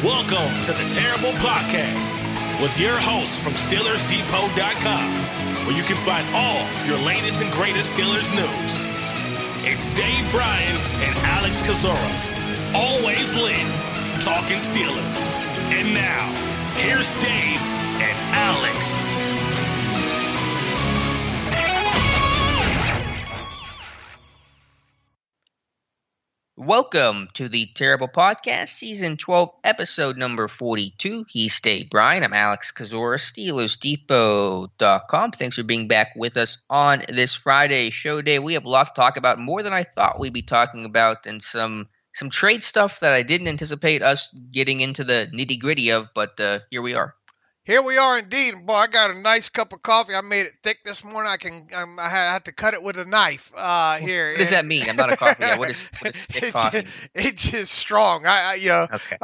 Welcome to the Terrible Podcast with your hosts from SteelersDepot.com, where you can find all your latest and greatest Steelers news. It's Dave Bryan and Alex Kozora, always lit, talking Steelers. And now, here's Dave and Alex. Welcome to the Terrible Podcast, Season 12, Episode number 42. He's Dave Bryan. I'm Alex Kozora, SteelersDepot.com. Thanks for being back with us on this Friday show day. We have a lot to talk about, more than I thought we'd be talking about, and some trade stuff that I didn't anticipate us getting into the nitty-gritty of, but here we are. Here we are indeed. Boy, I got a nice cup of coffee. I made it thick this morning. I had to cut it with a knife here. What does that mean? I'm not a coffee guy. What is thick coffee? It's just strong. Okay.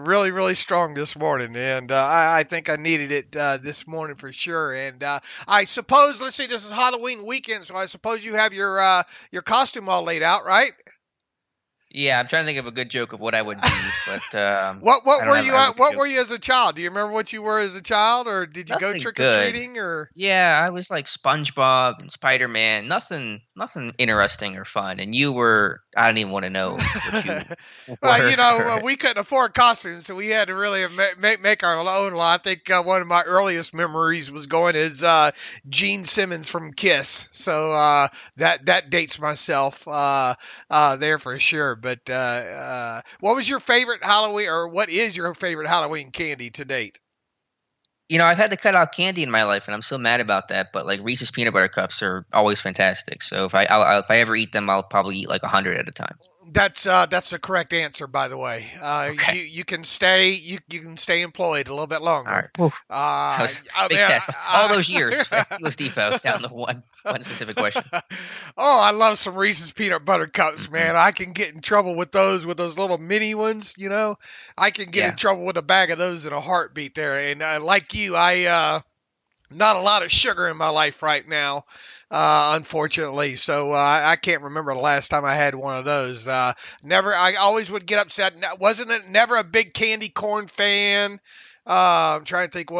Really, really strong this morning. And I think I needed it this morning for sure. And I suppose, let's see, this is Halloween weekend, so I suppose you have your costume all laid out, right? Yeah, I'm trying to think of a good joke of what I would be, but what were you as a child? Do you remember what you were as a child, or did you go trick or treating? Or yeah, I was like SpongeBob and Spider-Man. Nothing interesting or fun. And you were, I don't even want to know what you well, we couldn't afford costumes, so we had to really make our own. I think one of my earliest memories was going as Gene Simmons from Kiss. So that dates myself there for sure. But what was your favorite Halloween, or what is your favorite Halloween candy to date? You know, I've had to cut out candy in my life, and I'm so mad about that. But like Reese's peanut butter cups are always fantastic. So if I ever eat them, I'll probably eat like 100 at a time. That's the correct answer, by the way. Okay. You can stay employed a little bit longer. All right. Big test. All those years at Steelers Depot down to one specific question. Oh, I love some Reese's peanut butter cups, man. I can get in trouble with those little mini ones. You know, I can get in trouble with a bag of those in a heartbeat there. And like you, not a lot of sugar in my life right now. Unfortunately. So, I can't remember the last time I had one of those. I always would get upset. Never a big candy corn fan. I'm trying to think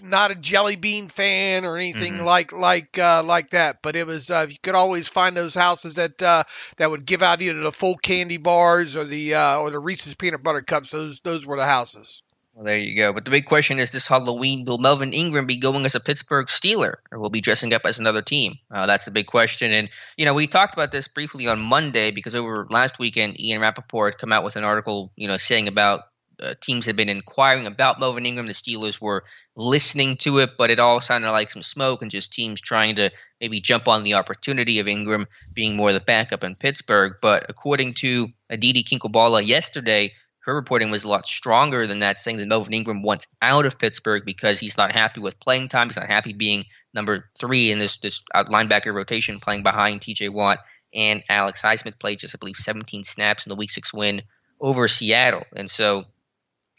not a jelly bean fan or anything like that. But it was, you could always find those houses that would give out either the full candy bars or the Reese's peanut butter cups. Those were the houses. Well, there you go. But the big question is, this Halloween, will Melvin Ingram be going as a Pittsburgh Steeler, or will he be dressing up as another team? That's the big question. And, you know, we talked about this briefly on Monday, because over last weekend, Ian Rappaport come out with an article, saying about teams had been inquiring about Melvin Ingram. The Steelers were listening to it, but it all sounded like some smoke and just teams trying to maybe jump on the opportunity of Ingram being more the backup in Pittsburgh. But according to Aditi Kinkhabwala yesterday, her reporting was a lot stronger than that, saying that Melvin Ingram wants out of Pittsburgh because he's not happy with playing time. He's not happy being number 3 in this linebacker rotation, playing behind T.J. Watt, and Alex Highsmith played just, I believe, 17 snaps in the Week 6 win over Seattle. And so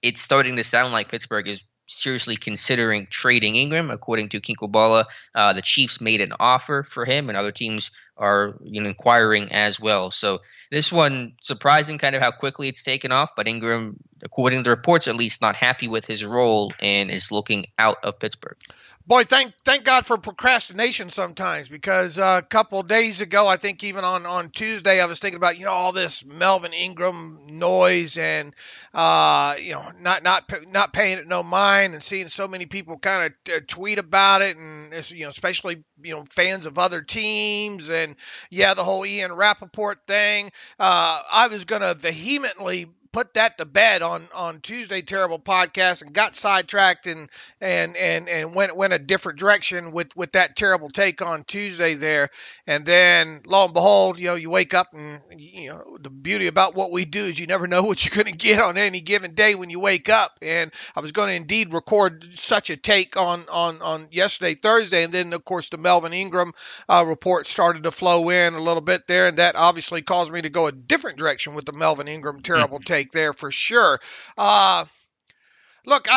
it's starting to sound like Pittsburgh is seriously considering trading Ingram. According to Kinkhabwala, the Chiefs made an offer for him, and other teams are inquiring as well. So this one, surprising kind of how quickly it's taken off, but Ingram, according to the reports at least, not happy with his role and is looking out of Pittsburgh. Boy, thank God for procrastination sometimes, because a couple of days ago, I think even on Tuesday, I was thinking about, all this Melvin Ingram noise and, not paying it no mind, and seeing so many people kind of tweet about it, and, especially, fans of other teams, and the whole Ian Rappaport thing. I was going to vehemently put that to bed on Tuesday Terrible Podcast, and got sidetracked and went a different direction with that terrible take on Tuesday there. And then lo and behold, you wake up, and the beauty about what we do is you never know what you're going to get on any given day when you wake up. And I was going to indeed record such a take on yesterday, Thursday, and then of course the Melvin Ingram report started to flow in a little bit there, and that obviously caused me to go a different direction with the Melvin Ingram terrible take there for sure. Look,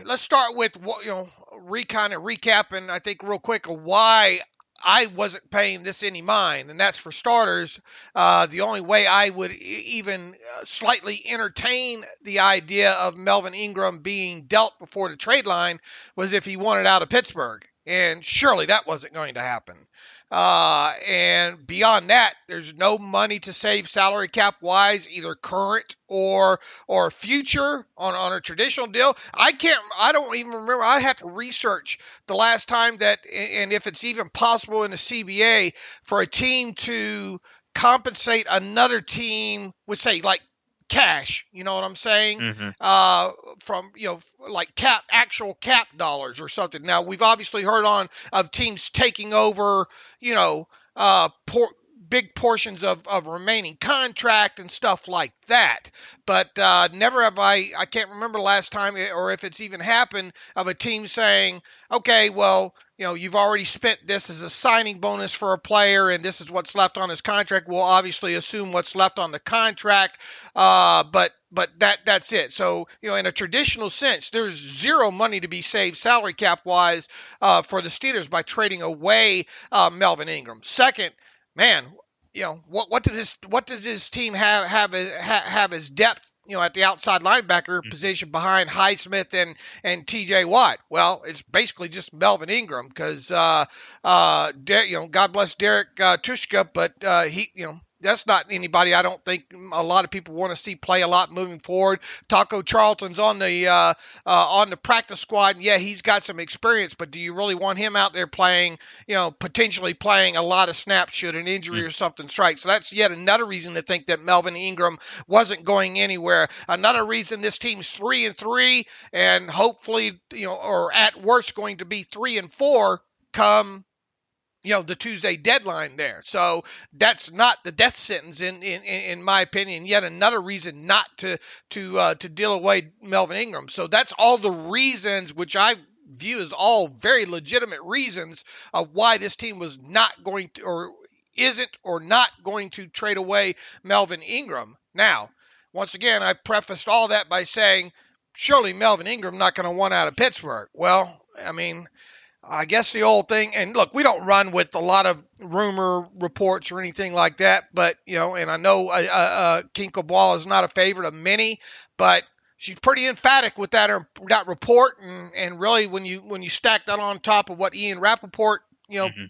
let's start with recapping, I think, real quick, why I wasn't paying this any mind, and that's for starters. The only way I would even slightly entertain the idea of Melvin Ingram being dealt before the trade line was if he wanted out of Pittsburgh, and surely that wasn't going to happen. And beyond that, there's no money to save salary cap wise, either current or future on a traditional deal. I don't even remember. I have to research the last time that, and if it's even possible in the CBA for a team to compensate another team with, say, like cash, you know what I'm saying? From, like actual cap dollars or something. Now, we've obviously heard of teams taking over, big portions of remaining contract and stuff like that. But never have I can't remember the last time, or if it's even happened, of a team saying, okay, well, you've already spent this as a signing bonus for a player, and this is what's left on his contract. We'll obviously assume what's left on the contract, but that's it. So, in a traditional sense, there's zero money to be saved salary cap wise for the Steelers by trading away Melvin Ingram. Second, man, what does this team have as depth, at the outside linebacker position behind Highsmith and T.J. Watt? Well, it's basically just Melvin Ingram because, God bless Derek Tushka, but he, that's not anybody I don't think a lot of people want to see play a lot moving forward. Taco Charlton's on the practice squad. And yeah, he's got some experience, but do you really want him out there playing, potentially playing a lot of snaps should an injury or something strike? So that's yet another reason to think that Melvin Ingram wasn't going anywhere. Another reason this team's 3-3 and hopefully, or at worst going to be 3-4 come the Tuesday deadline there. So that's not the death sentence in my opinion. Yet another reason not to deal away Melvin Ingram. So that's all the reasons, which I view as all very legitimate reasons of why this team was not going to, or isn't, or not going to trade away Melvin Ingram. Now, once again, I prefaced all that by saying, surely Melvin Ingram not going to want out of Pittsburgh. Well, I mean, I guess the old thing, and look, we don't run with a lot of rumor reports or anything like that, but, and I know King Cabal is not a favorite of many, but she's pretty emphatic with that report, and really when you stack that on top of what Ian Rappaport,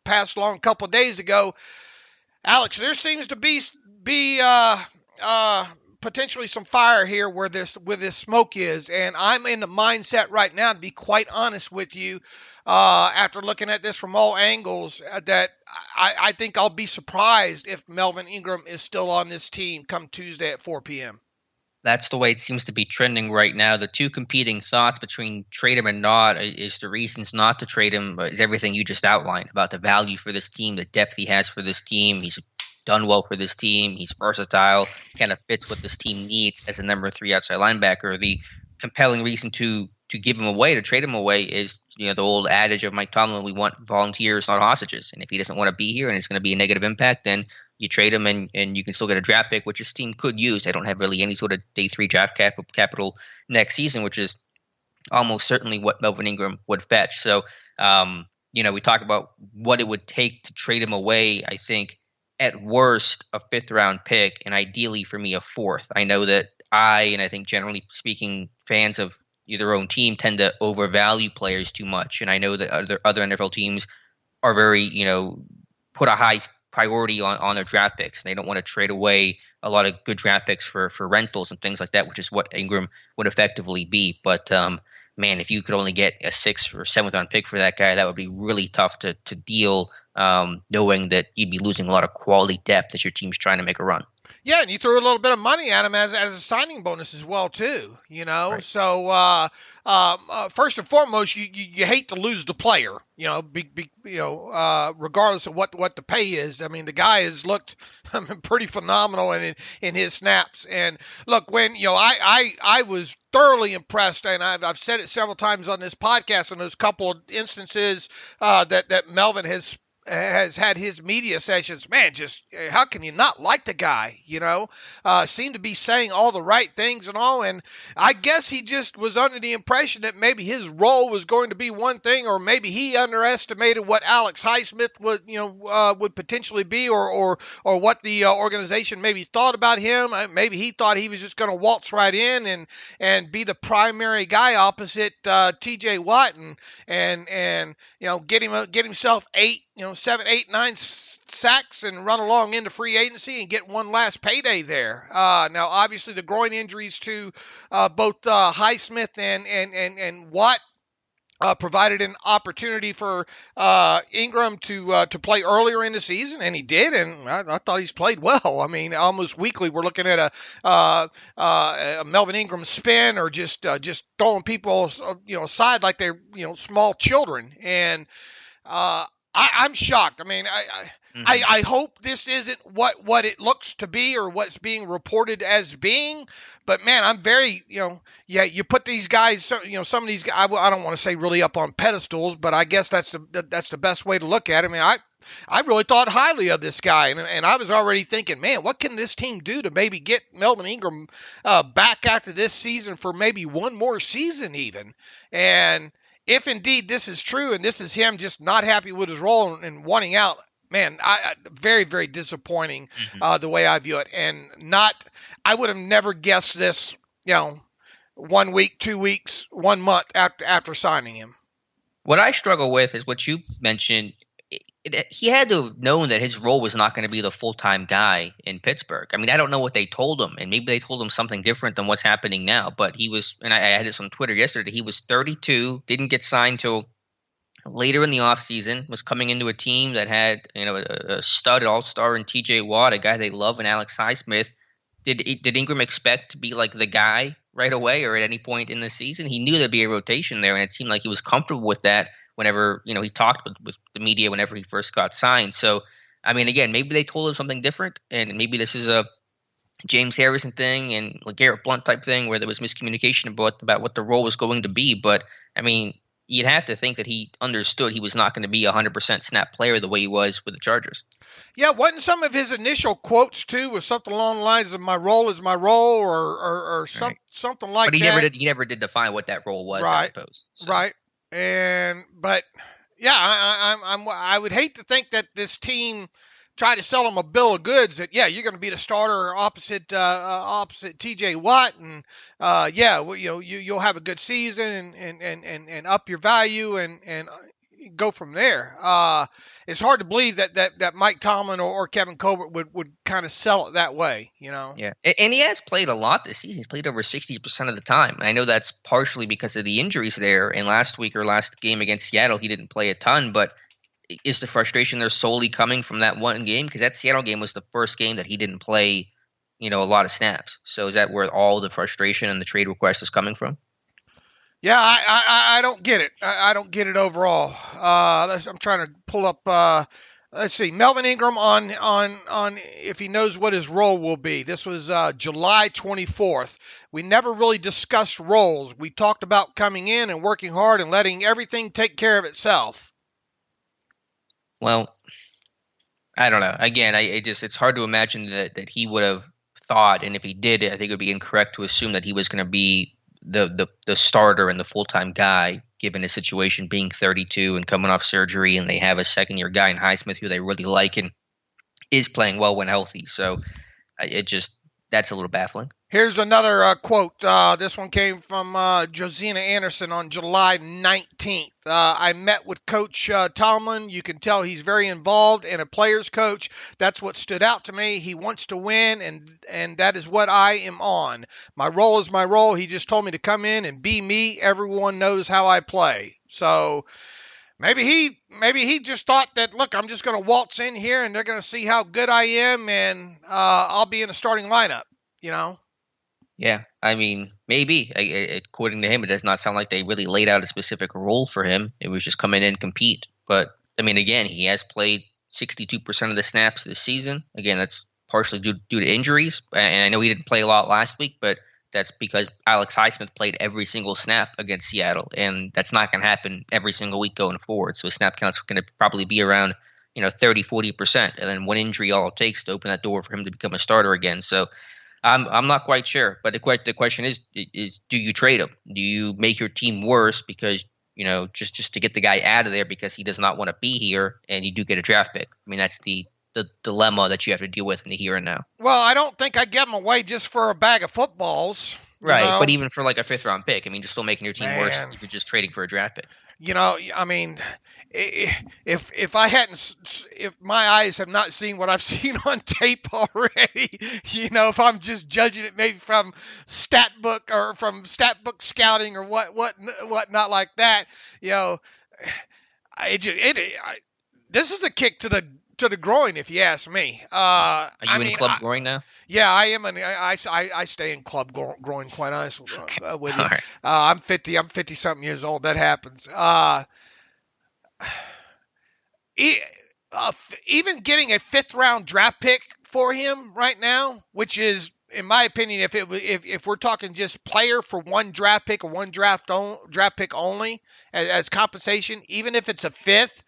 passed along a couple of days ago, Alex, there seems to be potentially some fire here where this smoke is, and I'm in the mindset right now, to be quite honest with you, after looking at this from all angles, that I think I'll be surprised if Melvin Ingram is still on this team come Tuesday at 4 p.m. That's the way it seems to be trending right now. The two competing thoughts between trade him and not is the reasons not to trade him is everything you just outlined about the value for this team, the depth he has for this team. He's done well for this team. He's versatile, kind of fits what this team needs as a number 3 outside linebacker. The compelling reason to give him away, to trade him away, is the old adage of Mike Tomlin: we want volunteers, not hostages. And if he doesn't want to be here and it's going to be a negative impact, then you trade him and you can still get a draft pick, which this team could use. They don't have really any sort of day 3 draft capital next season, which is almost certainly what Melvin Ingram would fetch. So, we talk about what it would take to trade him away. I think at worst a 5th round pick, and ideally for me a 4th. I know that and I think generally speaking, fans of their own team tend to overvalue players too much. And I know that other NFL teams are very, put a high priority on their draft picks. They don't want to trade away a lot of good draft picks for rentals and things like that, which is what Ingram would effectively be. But man, if you could only get a 6th or 7th round pick for that guy, that would be really tough to deal, knowing that you'd be losing a lot of quality depth as your team's trying to make a run. Yeah, and you threw a little bit of money at him as a signing bonus as well, too. Right. So first and foremost, you hate to lose the player. Regardless of what the pay is. I mean, the guy has looked pretty phenomenal in his snaps. And look, when I was thoroughly impressed, and I've said it several times on this podcast on those couple of instances that Melvin has has had his media sessions, man, just how can you not like the guy? Seemed to be saying all the right things and all. And I guess he just was under the impression that maybe his role was going to be one thing, or maybe he underestimated what Alex Highsmith would potentially be, or what the organization maybe thought about him. Maybe he thought he was just going to waltz right in and be the primary guy opposite T.J. Watt and get himself 7, 8, 9 sacks and run along into free agency and get one last payday there. Now, obviously, the groin injuries to both Highsmith and Watt provided an opportunity for Ingram to play earlier in the season, and he did, and I thought he's played well. I mean, almost weekly we're looking at a Melvin Ingram spin, or just throwing people aside like they're small children, and I'm shocked. I mean, I hope this isn't what it looks to be or what's being reported as being. But man, I'm very, you put these guys, some of these guys, I don't want to say really up on pedestals, but I guess that's the best way to look at it. I mean, I really thought highly of this guy, and I was already thinking, man, what can this team do to maybe get Melvin Ingram back after this season for maybe one more season even, and if indeed this is true and this is him just not happy with his role and wanting out, man, very, very disappointing the way I view it. And I would have never guessed this, 1 week, 2 weeks, 1 month after signing him. What I struggle with is what you mentioned. He had to have known that his role was not going to be the full-time guy in Pittsburgh. I mean, I don't know what they told him, and maybe they told him something different than what's happening now. But he was, and I had this on Twitter yesterday, he was 32, didn't get signed till later in the offseason, was coming into a team that had a stud all-star in T.J. Watt, a guy they love, and Alex Highsmith. Did Ingram expect to be like the guy right away or at any point in the season? He knew there'd be a rotation there, and it seemed like he was comfortable with that whenever he talked with the media whenever he first got signed. So, I mean, again, maybe they told him something different, and maybe this is a James Harrison thing and LeGarrette Blount type thing where there was miscommunication about what the role was going to be. But, I mean, you'd have to think that he understood he was not going to be a 100% snap player the way he was with the Chargers. Yeah, wasn't some of his initial quotes, too, was something along the lines of my role is my role or something like that? But he never did define what that role was, right. I suppose. So. Right. But yeah, I would hate to think that this team tried to sell him a bill of goods that you're going to be the starter opposite T.J. Watt, and you'll have a good season and up your value and go from there. It's hard to believe that Mike Tomlin or Kevin Colbert would kind of sell it that way, Yeah, and he has played a lot this season. He's played over 60% of the time. And I know that's partially because of the injuries there. And last game against Seattle, he didn't play a ton. But is the frustration there solely coming from that one game? Because that Seattle game was the first game that he didn't play, a lot of snaps. So is that where all the frustration and the trade request is coming from? Yeah, I don't get it. I don't get it overall. I'm trying to pull up. Let's see, Melvin Ingram on if he knows what his role will be. This was July 24th. We never really discussed roles. We talked about coming in and working hard and letting everything take care of itself. Well, I don't know. Again, it's hard to imagine that he would have thought, and if he did, I think it would be incorrect to assume that he was going to be the starter and the full-time guy, given his situation being 32 and coming off surgery, and they have a second-year guy in Highsmith who they really like and is playing well when healthy. So that's a little baffling. Here's another quote. This one came from Josina Anderson on July 19th. I met with Coach Tomlin. You can tell he's very involved and a player's coach. That's what stood out to me. He wants to win, and that is what I am on. My role is my role. He just told me to come in and be me. Everyone knows how I play. So maybe he just thought that, look, I'm just going to waltz in here and they're going to see how good I am, and I'll be in the starting lineup, Yeah, I mean, maybe. According to him, it does not sound like they really laid out a specific role for him. It was just come in and compete. But, I mean, again, he has played 62% of the snaps this season. Again, that's partially due to injuries. And I know he didn't play a lot last week, but that's because Alex Highsmith played every single snap against Seattle. And that's not going to happen every single week going forward. So his snap count's going to probably be around 30, 40%. And then one injury, all it takes to open that door for him to become a starter again. So I'm not quite sure. But the question is do you trade him? Do you make your team worse because, just to get the guy out of there because he does not want to be here and you do get a draft pick? I mean, that's the dilemma that you have to deal with in the here and now. Well, I don't think I'd give him away just for a bag of footballs. Right, but even for like a 5th-round pick, I mean, you're still making your team worse if you're just trading for a draft pick. I mean, if my eyes have not seen what I've seen on tape already, if I'm just judging it maybe from stat book scouting or what not like that, this is a kick to the groin, if you ask me. Are you in club groin now? Yeah, I am. I stay in club groin, quite honest with you. Right. I'm 50 something years old. That happens. Even getting a 5th-round draft pick for him right now, which is, in my opinion, if we're talking just player for one draft pick or one draft pick only as compensation, even if it's a 5th,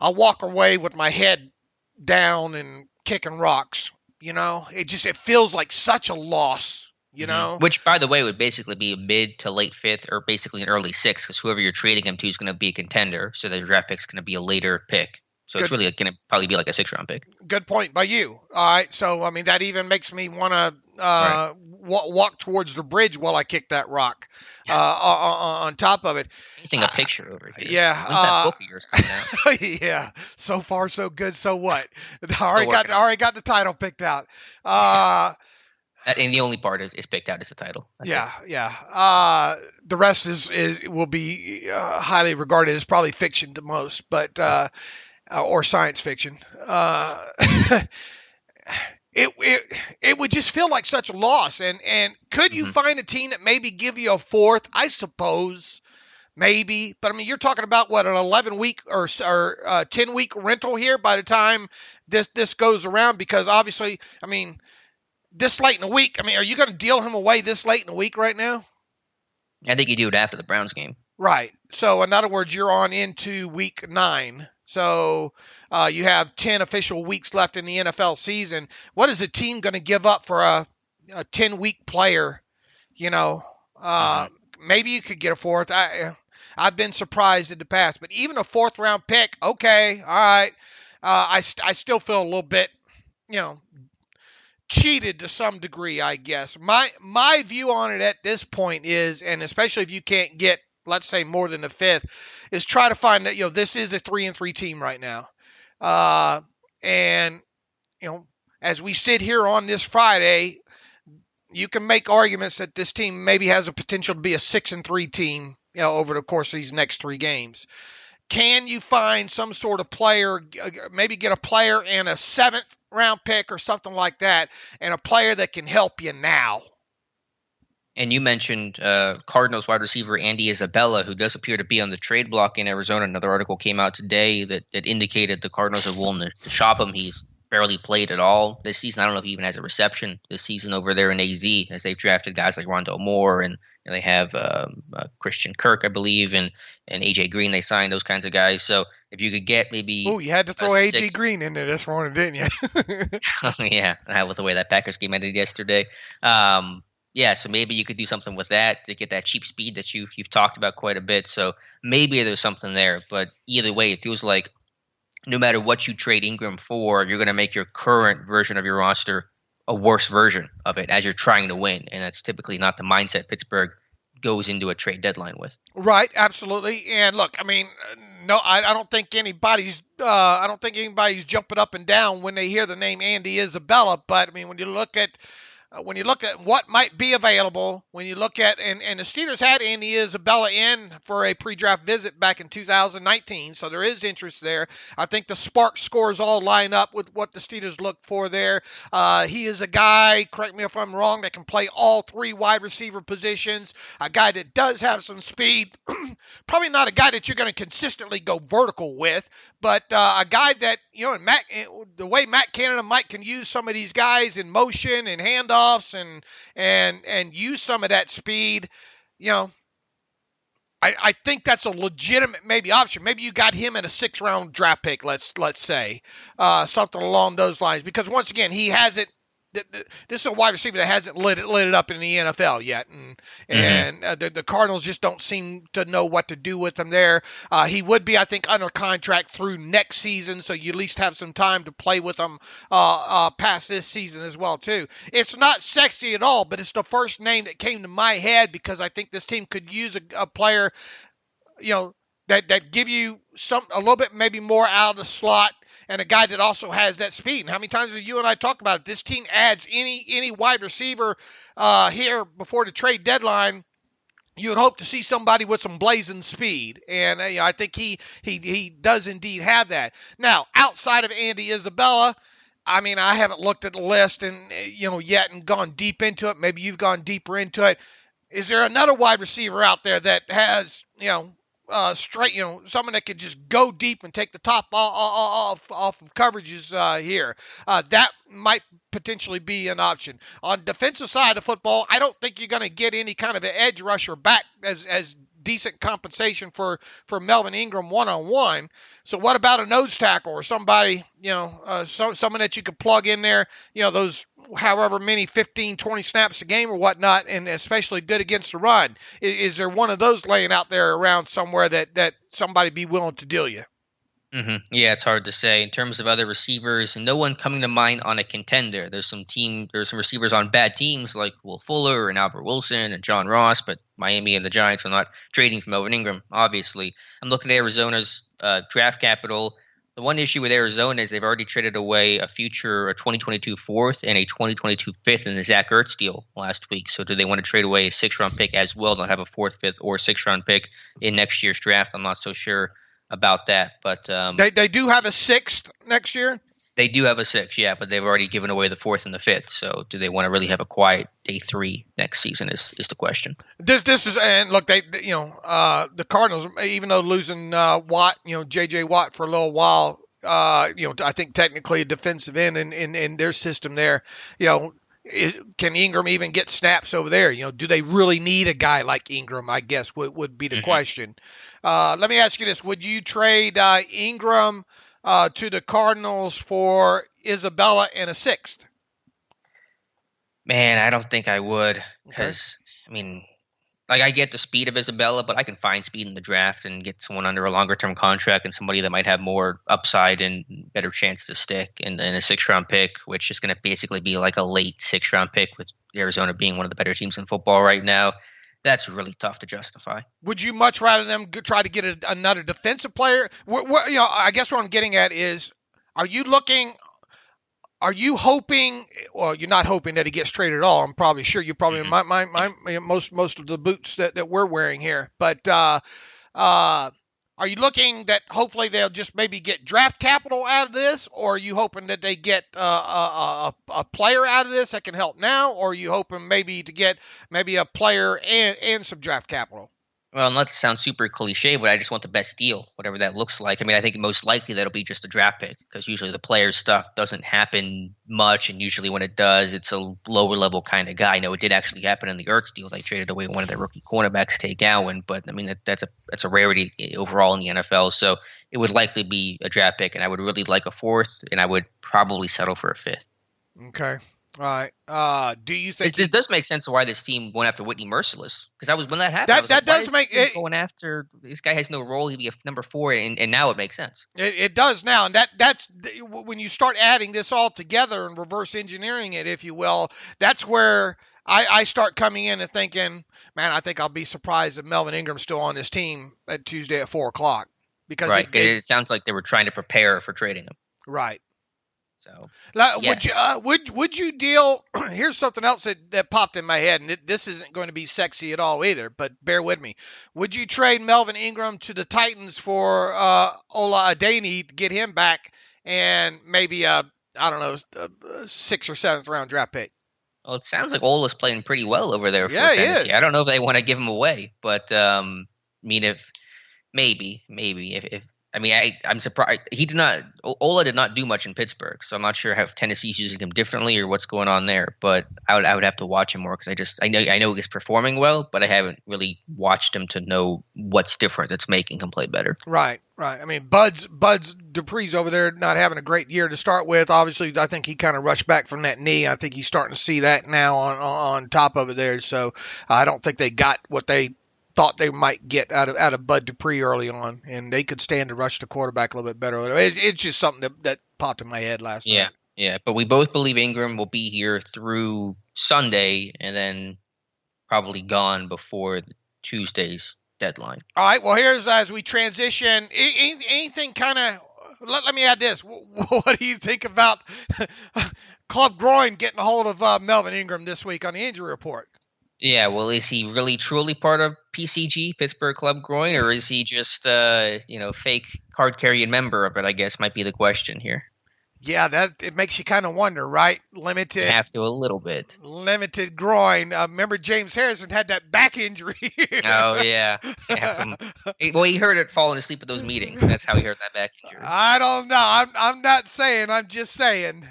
I'll walk away with my head down and kicking rocks. It feels like such a loss. Which, by the way, would basically be a mid to late 5th or basically an early 6th, because whoever you're trading him to is going to be a contender. So the draft pick's going to be a later pick. So it's really going to probably be like a 6th-round pick. Good point by you. All right. So, I mean, that even makes me want to walk towards the bridge while I kick that rock on top of it. Anything a picture over here. Yeah. When's that book of yours coming out? Yeah. So far, so good. So what? Already got the title picked out. And the only part is picked out as the title. That's it. Yeah. The rest will be highly regarded as probably fiction to most, but or science fiction. It would just feel like such a loss. And could you find a team that maybe give you a 4th? I suppose. Maybe, but I mean, you're talking about what, an 11-week or 10-week rental here by the time this goes around, because obviously, I mean, this late in the week, I mean, are you going to deal him away this late in the week right now? I think you do it after the Browns game. Right. So in other words, you're on into week 9. So you have 10 official weeks left in the NFL season. What is a team going to give up for a 10-week player? Maybe you could get a 4th. I've been surprised in the past, but even a 4th-round pick, okay, all right. I still feel a little bit, cheated to some degree, I guess. My view on it at this point is, and especially if you can't get, let's say, more than a 5th, is try to find that, this is a 3-3 team right now. And, as we sit here on this Friday, you can make arguments that this team maybe has a potential to be a 6-3 team, over the course of these next 3 games. Can you find some sort of player, maybe get a player and a 7th-round pick or something like that, and a player that can help you now? And you mentioned Cardinals wide receiver Andy Isabella, who does appear to be on the trade block in Arizona. Another article came out today that indicated the Cardinals are willing to shop him. He's barely played at all this season. I don't know if he even has a reception this season over there in AZ, as they've drafted guys like Rondale Moore, and they have Christian Kirk, I believe, and A.J. Green. They signed those kinds of guys. So if you could get maybe... Oh, you had to throw A.J. Green in there this morning, didn't you? Yeah, with the way that Packers game ended yesterday. So maybe you could do something with that to get that cheap speed that you've talked about quite a bit. So maybe there's something there. But either way, it feels like no matter what you trade Ingram for, you're going to make your current version of your roster a worse version of it as you're trying to win. And that's typically not the mindset Pittsburgh goes into a trade deadline with. Right. Absolutely. And look, I mean, no, I don't think anybody's jumping up and down when they hear the name Andy Isabella. But I mean, when you look at what might be available, when you look at, and the Steelers had Andy Isabella in for a pre-draft visit back in 2019, so there is interest there. I think the SPARK scores all line up with what the Steelers look for there. He is a guy, correct me if I'm wrong, that can play all 3 wide receiver positions, a guy that does have some speed, probably not a guy that you're going to consistently go vertical with, but a guy that, the way Matt Canada can use some of these guys in motion and handoffs and use some of that speed, I I think that's a legitimate maybe option. Maybe you got him in a 6th-round draft pick, let's say, something along those lines. Because once again, he hasn't. This is a wide receiver that hasn't lit it up in the NFL yet, and the Cardinals just don't seem to know what to do with him there. He would be, I think, under contract through next season, so you at least have some time to play with him past this season as well too. It's not sexy at all, but it's the first name that came to my head because I think this team could use a player, that give you a little bit maybe more out of the slot. And a guy that also has that speed. And how many times have you and I talked about it? This team adds any wide receiver here before the trade deadline. You would hope to see somebody with some blazing speed. And I think he does indeed have that. Now, outside of Andy Isabella, I mean, I haven't looked at the list yet and gone deep into it. Maybe you've gone deeper into it. Is there another wide receiver out there that has, straight, someone that could just go deep and take the top off of coverages here? That might potentially be an option. On the defensive side of football, I don't think you're going to get any kind of an edge rusher back as decent compensation for Melvin Ingram one-on-one. So what about a nose tackle or somebody, someone that you could plug in there, those however many 15, 20 snaps a game or whatnot, and especially good against the run? Is there one of those laying out there around somewhere that somebody be willing to deal you? Yeah, it's hard to say. In terms of other receivers, no one coming to mind on a contender. There's some receivers on bad teams like Will Fuller and Albert Wilson and John Ross, but Miami and the Giants are not trading for Melvin Ingram, obviously. I'm looking at Arizona's draft capital. The one issue with Arizona is they've already traded away a 2022 4th and a 2022 5th in the Zach Ertz deal last week. So do they want to trade away a 6th-round pick as well, not have a 4th, 5th, or 6th-round pick in next year's draft? I'm not so sure about that, but they do have a 6th next year. They do have a 6th, yeah, but they've already given away the 4th and the 5th. So do they want to really have a quiet day 3 next season? Is the question. This is, and look, the Cardinals, even though losing Watt, J.J. Watt for a little while, I think technically a defensive end in their system there, can Ingram even get snaps over there? Do they really need a guy like Ingram? I guess would be the question. Let me ask you this: would you trade Ingram to the Cardinals for Isabella and a 6th? Man, I don't think I would, because I get the speed of Isabella, but I can find speed in the draft and get someone under a longer term contract and somebody that might have more upside and better chance to stick in a 6th-round pick, which is going to basically be like a late 6th-round pick, with Arizona being one of the better teams in football right now. That's really tough to justify. Would you much rather them try to get another defensive player? I guess what I'm getting at is, are you hoping, well, you're not hoping that he gets traded at all. I'm probably sure you're probably most of the boots that we're wearing here. But are you looking that hopefully they'll just maybe get draft capital out of this, or are you hoping that they get a player out of this that can help now, or are you hoping maybe to get maybe a player and some draft capital? Well, not to sound super cliche, but I just want the best deal, whatever that looks like. I think most likely that'll be just a draft pick, because usually the player stuff doesn't happen much, and usually when it does, it's a lower level kind of guy. I know it did actually happen in the Ertz deal. They traded away one of their rookie cornerbacks, Tay Gowan, but that's a rarity overall in the NFL. So it would likely be a draft pick, and I would really like a 4th, and I would probably settle for a 5th. Okay. All right. Do you think this does make sense why this team went after Whitney Merciless? Because when that happened, that does make it going after this guy has no role. He'd be a number 4, and now it makes sense. It does now, and that's when you start adding this all together and reverse engineering it, if you will. That's where I start coming in and thinking, man, I think I'll be surprised if Melvin Ingram's still on this team at Tuesday at 4:00, because it sounds like they were trying to prepare for trading him. Right. So, yeah. Would you deal? Here's something else that popped in my head, and this isn't going to be sexy at all either, but bear with me. Would you trade Melvin Ingram to the Titans for Ola Adeni to get him back, and maybe a 6th or 7th round draft pick? Well, it sounds like Ola's playing pretty well over there for Tennessee. He is. I don't know if they want to give him away, but if I mean, I'm surprised Ola did not do much in Pittsburgh, so I'm not sure if Tennessee's using him differently or what's going on there. But I would have to watch him more because I know he's performing well, but I haven't really watched him to know what's different that's making him play better. Right. I mean, Buds Dupree's over there not having a great year to start with. Obviously, I think he kind of rushed back from that knee. I think he's starting to see that now on top of it there. So I don't think they got what they thought they might get out of Bud Dupree early on, and they could stand to rush the quarterback a little bit better. It's just something that popped in my head last night. Yeah, but we both believe Ingram will be here through Sunday and then probably gone before Tuesday's deadline. All right, well, here's as we transition, anything kind of – let me add this. What do you think about Club Groin getting a hold of Melvin Ingram this week on the injury report? Yeah, well, is he really truly part of PCG, Pittsburgh Club Groin, or is he just fake card-carrying member of it, I guess, might be the question here. Yeah, it makes you kind of wonder, right? Limited. You have to a little bit. Limited groin. Remember James Harrison had that back injury. Oh, yeah. He heard it falling asleep at those meetings. That's how he heard that back injury. I don't know. I'm not saying. I'm just saying.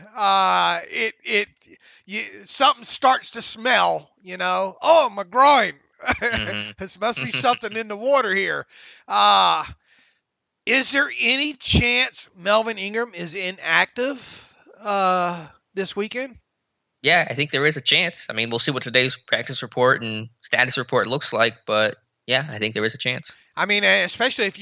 Something starts to smell, Oh, my groin. Mm-hmm. This must be something in the water here. Is there any chance Melvin Ingram is inactive this weekend? Yeah, I think there is a chance. I mean, we'll see what today's practice report and status report looks like, but yeah, I think there is a chance. I mean, especially if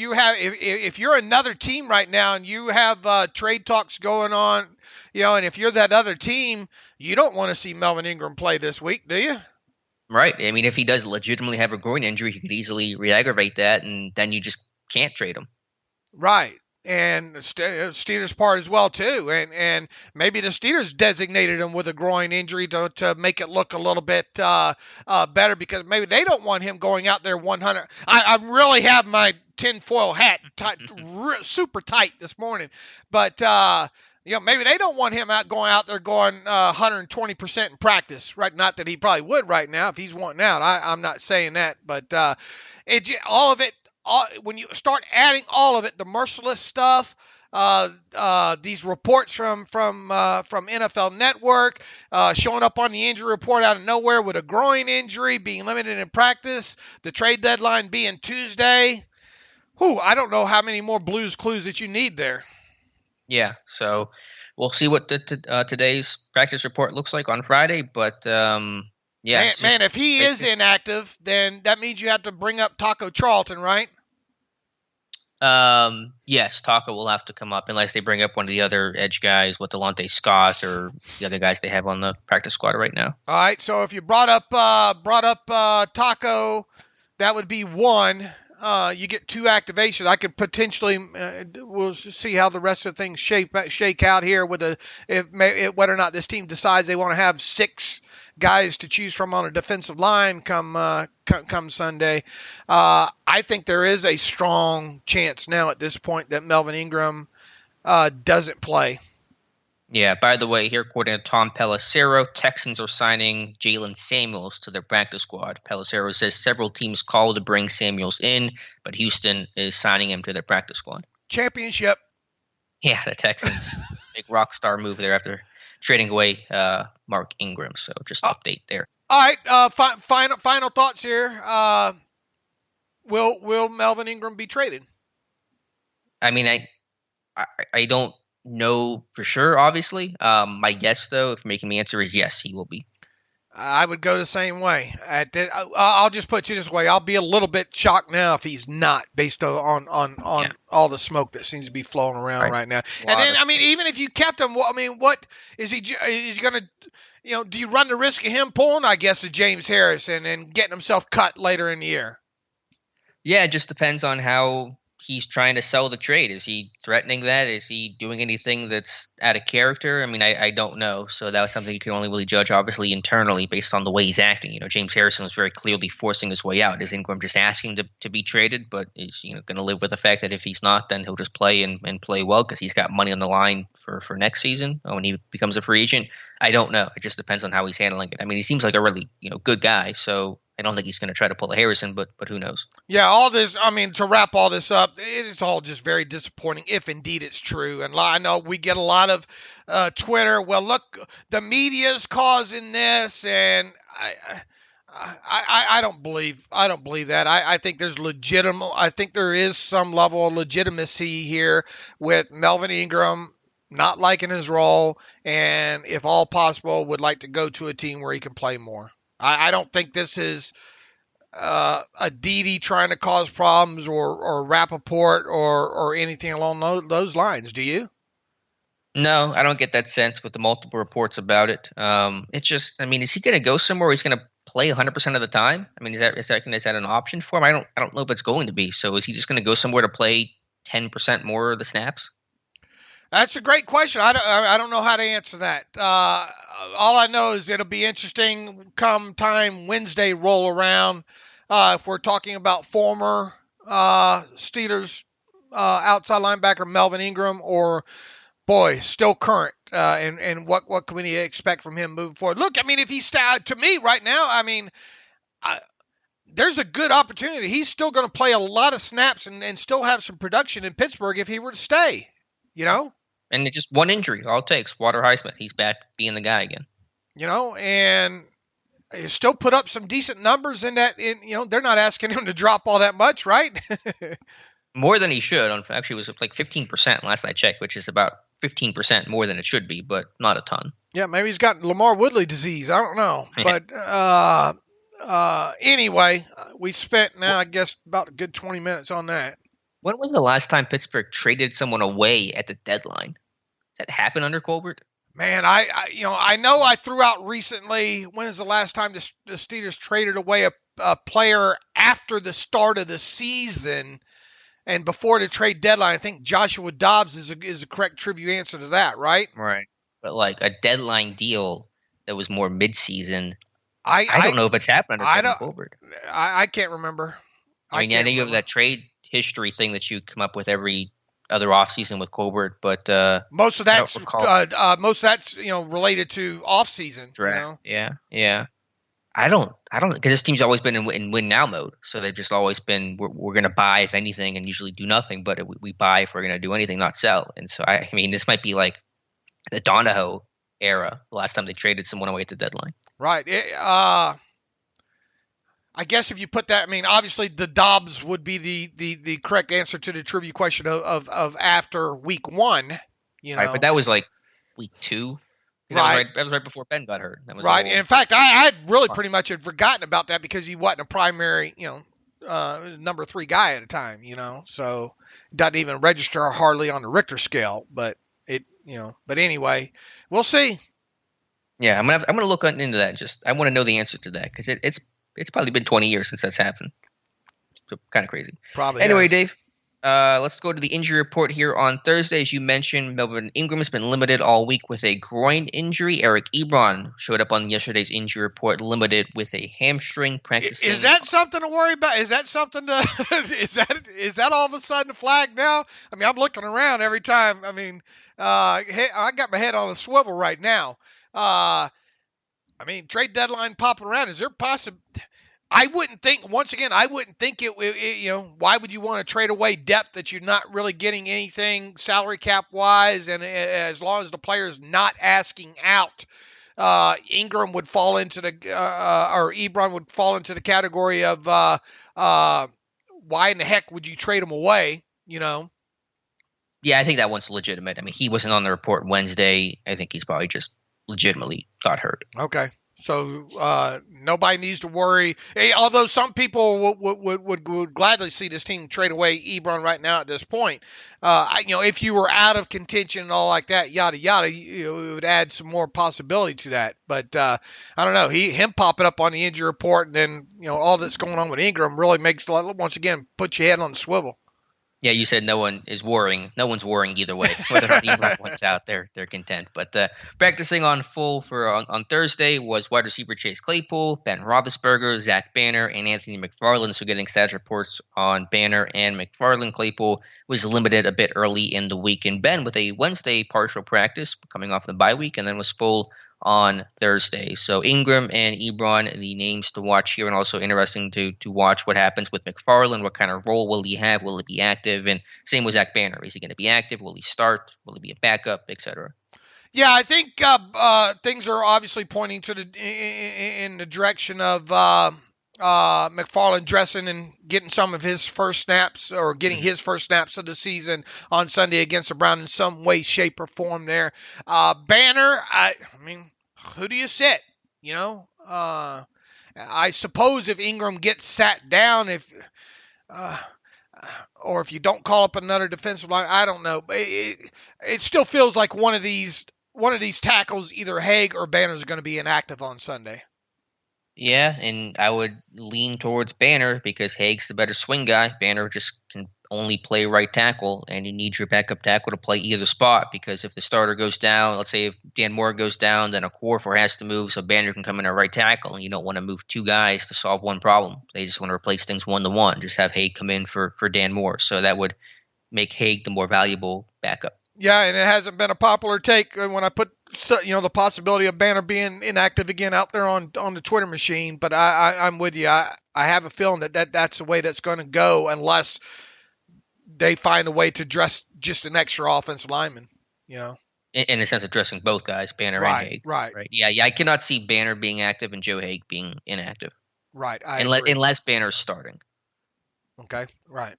you're another team right now and you have trade talks going on, and if you're that other team, you don't want to see Melvin Ingram play this week, do you? Right. I mean, if he does legitimately have a groin injury, he could easily re-aggravate that, and then you just can't trade him. Right. And the Steelers part as well, too. And maybe the Steelers designated him with a groin injury to make it look a little bit better because maybe they don't want him going out there 100. I really have my tinfoil hat super tight this morning. But, maybe they don't want him going out there going 120% in practice. Right? Not that he probably would right now if he's wanting out. I'm not saying that. But all of it. When you start adding all of it, the merciless stuff, these reports from NFL Network showing up on the injury report out of nowhere with a groin injury, being limited in practice, the trade deadline being Tuesday. I don't know how many more Blues clues that you need there. Yeah, so we'll see what today's practice report looks like on Friday, but yeah, man, if he is inactive, then that means you have to bring up Taco Charlton, right? Yes, Taco will have to come up unless they bring up one of the other edge guys, Delonte Scott or the other guys they have on the practice squad right now. All right, so if you brought up Taco, that would be one. You get two activations. I could potentially we'll see how the rest of the things shake out here with whether or not this team decides they want to have 6 guys to choose from on a defensive line come Sunday. I think there is a strong chance now at this point that Melvin Ingram doesn't play. Yeah, by the way, here according to Tom Pelissero, Texans are signing Jalen Samuels to their practice squad. Pelissero says several teams called to bring Samuels in, but Houston is signing him to their practice squad. Championship. Yeah, the Texans. Big rock star move there after trading away Mark Ingram. So just update there. All right, final thoughts here. Will Melvin Ingram be traded? I mean, I don't know for sure, obviously. My guess, though, if making the answer is yes, he will be. I would go the same way. I'll just put you this way. I'll be a little bit shocked now if he's not, based on all the smoke that seems to be flowing around right now. And then, I mean, even if you kept him, I mean, what is he going to, do you run the risk of him pulling, I guess, a James Harrison and getting himself cut later in the year? Yeah, it just depends on how he's trying to sell the trade. Is he threatening that? Is he doing anything that's out of character? I mean, I don't know. So that was something you can only really judge, obviously, internally based on the way he's acting. James Harrison was very clearly forcing his way out. Is Ingram just asking to be traded, but is going to live with the fact that if he's not, then he'll just play and play well because he's got money on the line for next season when he becomes a free agent? I don't know. It just depends on how he's handling it. I mean, he seems like a really good guy. So I don't think he's going to try to pull a Harrison, but who knows? Yeah, all this, I mean, to wrap all this up, it's all just very disappointing if indeed it's true. And I know we get a lot of Twitter, well, look, the media's causing this, and I don't believe that. I think there is some level of legitimacy here with Melvin Ingram not liking his role, and if all possible, would like to go to a team where he can play more. I don't think this is a Dede trying to cause problems or Rappaport or anything along those lines. Do you? No, I don't get that sense with the multiple reports about it. It's just, I mean, is he going to go somewhere where he's going to play 100% of the time? I mean, is that an option for him? I don't know if it's going to be. So is he just going to go somewhere to play 10% more of the snaps? That's a great question. I don't know how to answer that. All I know is it'll be interesting come time Wednesday roll around. If we're talking about former Steelers outside linebacker Melvin Ingram, or still current, and what can we expect from him moving forward? Look, I mean, if he's to me right now, I mean, there's a good opportunity. He's still going to play a lot of snaps and still have some production in Pittsburgh if he were to stay. You know. And it's just one injury, all it takes. Walter Highsmith, he's back being the guy again. You know, and he still put up some decent numbers in that. They're not asking him to drop all that much, right? More than he should. Actually, it was like 15% last I checked, which is about 15% more than it should be, but not a ton. Yeah, maybe he's got Lamar Woodley disease. I don't know. But anyway, we spent now, I guess, about a good 20 minutes on that. When was the last time Pittsburgh traded someone away at the deadline? Does that happen under Colbert? Man, I know I threw out recently, when is the last time the Steelers traded away a player after the start of the season and before the trade deadline? I think Joshua Dobbs is a correct trivia answer to that, right? Right. But like a deadline deal that was more mid-season, I don't know if it's happened under Colbert. I can't remember. I know you have that trade history thing that you come up with every other offseason with Colbert, but most of that's related to offseason. Draft. Yeah. I don't because this team's always been in win now mode, so they've just always been we're going to buy if anything and usually do nothing, but we buy if we're going to do anything, not sell. And so I mean, this might be like the Donahoe era, the last time they traded someone away at the deadline. Right. I guess if you put that, I mean, obviously the Dobbs would be the correct answer to the trivia question of after week 1. Right, but that was like week 2. Right. That was right before Ben got hurt. That was right. And in fact, I really pretty much had forgotten about that because he wasn't a primary, number 3 guy at a time, so it doesn't even register hardly on the Richter scale. But but anyway, we'll see. Yeah, I'm gonna look into that. I want to know the answer to that because it's probably been 20 years since that's happened. So kind of crazy. Probably. Anyway, yes. Dave, let's go to the injury report here on Thursday. As you mentioned, Melvin Ingram has been limited all week with a groin injury. Eric Ebron showed up on yesterday's injury report, limited with a hamstring practicing. Is that something to worry about? Is that something to is that all of a sudden a flag now? I mean, I'm looking around every time. I mean, I got my head on a swivel right now. I mean, trade deadline popping around. Is there I wouldn't think it, why would you want to trade away depth that you're not really getting anything salary cap wise? And as long as the player's not asking out, Ingram would fall into or Ebron would fall into the category of, why in the heck would you trade him away? Yeah, I think that one's legitimate. I mean, he wasn't on the report Wednesday. I think he's probably just legitimately got hurt. Okay. So nobody needs to worry. Although some people would gladly see this team trade away Ebron right now at this point. If you were out of contention and all like that, yada yada, it would add some more possibility to that. But I don't know. Him popping up on the injury report, and then all that's going on with Ingram really makes once again put your head on the swivel. Yeah, you said no one is worrying. No one's worrying either way. Whether or not Ingram wants out, they're content. But practicing on full on Thursday was wide receiver Chase Claypool, Ben Roethlisberger, Zach Banner, and Anthony McFarland. So getting stats reports on Banner and McFarland. Claypool was limited a bit early in the week. And Ben with a Wednesday partial practice coming off the bye week, and then was full on Thursday. So Ingram and Ebron, the names to watch here, and also interesting to watch what happens with McFarland. What kind of role will he have? Will he be active? And same with Zach Banner. Is he going to be active? Will he start? Will he be a backup, etc.? Yeah, I think things are obviously pointing to in the direction of McFarland dressing and getting some of his first snaps, or getting his first snaps of the season on Sunday against the Browns in some way, shape, or form there. Banner, I mean, who do you sit? I suppose if Ingram gets sat down, or if you don't call up another defensive line, I don't know. It still feels like one of these tackles, either Haig or Banner, is going to be inactive on Sunday. Yeah, and I would lean towards Banner because Haig's the better swing guy. Banner just can only play right tackle, and you need your backup tackle to play either spot, because if the starter goes down, let's say if Dan Moore goes down, then a Corfor has to move, so Banner can come in at right tackle, and you don't want to move two guys to solve one problem. They just want to replace things one-to-one. Just have Haig come in for Dan Moore, so that would make Haig the more valuable backup. Yeah, and it hasn't been a popular take when I put the possibility of Banner being inactive again out there on the Twitter machine. But I'm with you. I have a feeling that's the way that's going to go unless they find a way to dress just an extra offensive lineman. In the sense of dressing both guys, Banner and Haig. Right. Yeah. I cannot see Banner being active and Joe Haig being inactive. Right. Unless Banner's starting. Okay. Right.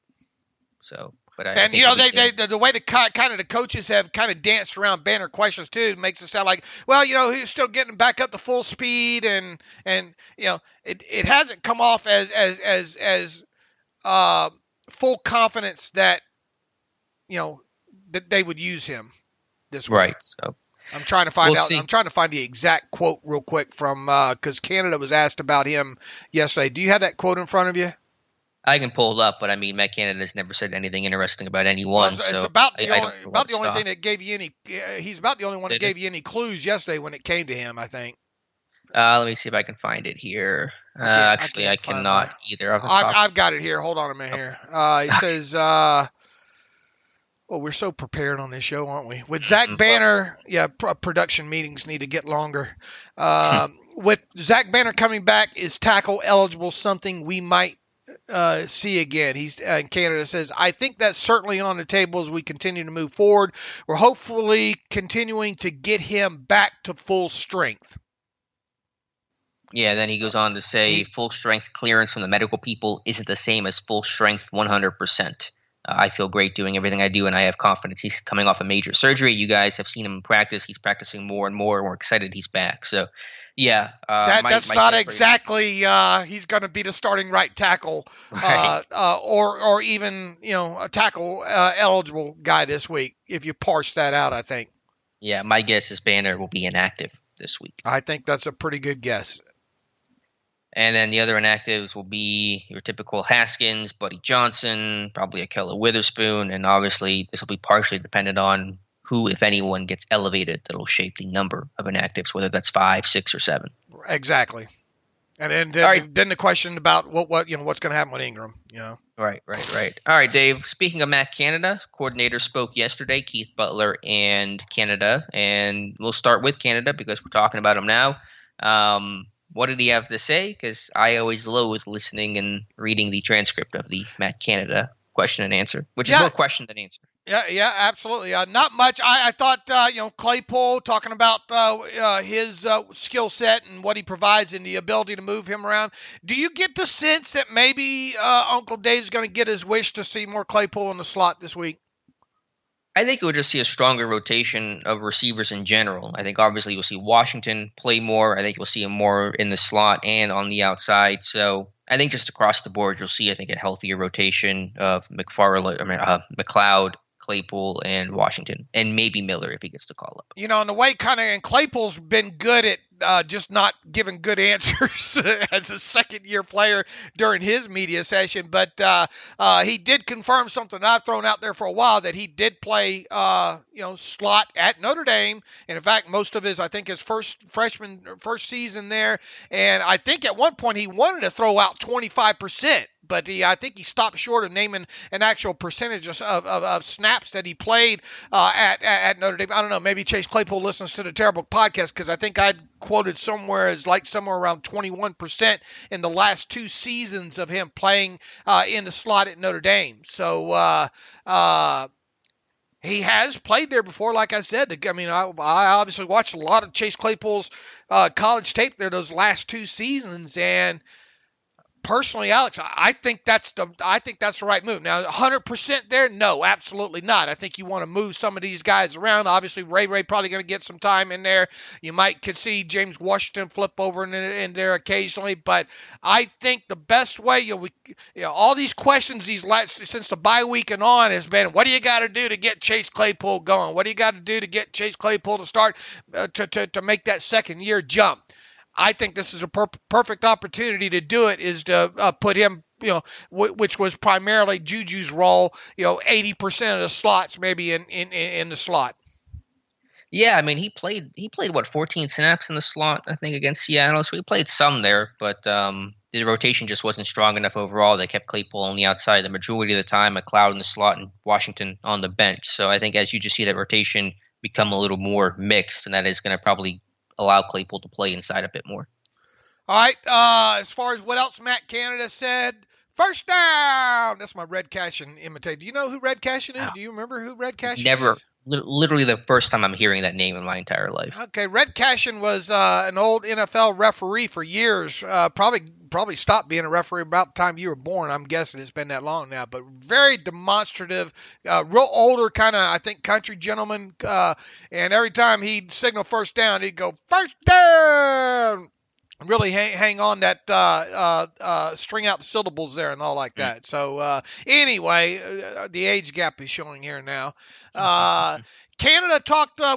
So. The way the coaches have kind of danced around Banner questions too makes it sound like, well, he's still getting back up to full speed, and it hasn't come off as full confidence that that they would use him this week. Right. So I'm trying to find out. I'm trying to find the exact quote real quick from because Canada was asked about him yesterday. Do you have that quote in front of you? I can pull it up, but I mean, Matt Canada's never said anything interesting about anyone. Well, it's about the only thing that gave you any. He's about the only one that gave you any clues yesterday when it came to him, I think. Let me see if I can find it here. I cannot either. I've got it here. Hold on a minute here. It says, we're so prepared on this show, aren't we? With Zach Banner, production meetings need to get longer. With Zach Banner coming back, is tackle eligible something we might see again? He's Canada says, I think that's certainly on the table as we continue to move forward. We're hopefully continuing to get him back to full strength. Yeah, then he goes on to say full strength clearance from the medical people isn't the same as full strength 100%. I feel great doing everything I do, and I have confidence. He's coming off a major surgery. You guys have seen him in practice. He's practicing more and more, and we're excited he's back. So, yeah. That's not exactly he's going to be the starting right tackle, right. Or even a tackle eligible guy this week, if you parse that out, I think. Yeah, my guess is Banner will be inactive this week. I think that's a pretty good guess. And then the other inactives will be your typical Haskins, Buddy Johnson, probably Akella Witherspoon, and obviously this will be partially dependent on who, if anyone, gets elevated. That'll shape the number of inactives, whether that's 5, 6, or 7. Exactly. And then the question about what's going to happen with Ingram. Right. All right, Dave. Speaking of Matt Canada, coordinator spoke yesterday, Keith Butler and Canada, and we'll start with Canada because we're talking about him now. What did he have to say? Because I always loathe listening and reading the transcript of the Matt Canada question and answer, which is more question than answer. Yeah, absolutely. Not much. I thought, Claypool talking about his skill set and what he provides and the ability to move him around. Do you get the sense that maybe Uncle Dave's going to get his wish to see more Claypool in the slot this week? I think we'll just see a stronger rotation of receivers in general. I think obviously you'll see Washington play more. I think you'll see him more in the slot and on the outside. So I think just across the board, you'll see, a healthier rotation of McLeod, Claypool, and Washington, and maybe Miller if he gets to call up. And the way and Claypool's been good at just not giving good answers as a second-year player during his media session, but he did confirm something I've thrown out there for a while, that he did play, slot at Notre Dame, and in fact, most of his first season there, and I think at one point he wanted to throw out 25%. but I think he stopped short of naming an actual percentage of snaps that he played at Notre Dame. I don't know. Maybe Chase Claypool listens to the Terrible Podcast, because I think I'd quoted somewhere as like somewhere around 21% in the last 2 seasons of him playing in the slot at Notre Dame. So he has played there before, like I said. I mean, I obviously watched a lot of Chase Claypool's college tape there those last 2 seasons, and personally, Alex, I think that's the right move. Now, 100% there? No, absolutely not. I think you want to move some of these guys around. Obviously, Ray probably going to get some time in there. You could see James Washington flip over in there occasionally, but I think the best way, all these questions since the bye week and on has been, what do you got to do to get Chase Claypool going? What do you got to do to get Chase Claypool to start to make that second year jump? I think this is a perfect opportunity to do it, is to put him, which was primarily Juju's role, 80% of the slots maybe in the slot. Yeah, I mean, he played 14 snaps in the slot, I think, against Seattle, so he played some there, but the rotation just wasn't strong enough overall. They kept Claypool on the outside the majority of the time, McLeod in the slot, and Washington on the bench. So I think as you just see that rotation become a little more mixed, and that is going to probably allow Claypool to play inside a bit more. All right. As far as what else Matt Canada said, first down. That's my Red Cashin imitate. Do you know who Red Cashin is? Do you remember who Red Cashin is? Never. Literally the first time I'm hearing that name in my entire life. Okay. Red Cashin was an old NFL referee for years. Probably stopped being a referee about the time you were born. I'm guessing it's been that long now, but very demonstrative, real older kind of, I think, country gentleman. And every time he'd signal first down, he'd go, first down. Really hang on that, string out the syllables there and all like that. So anyway, the age gap is showing here now. Canada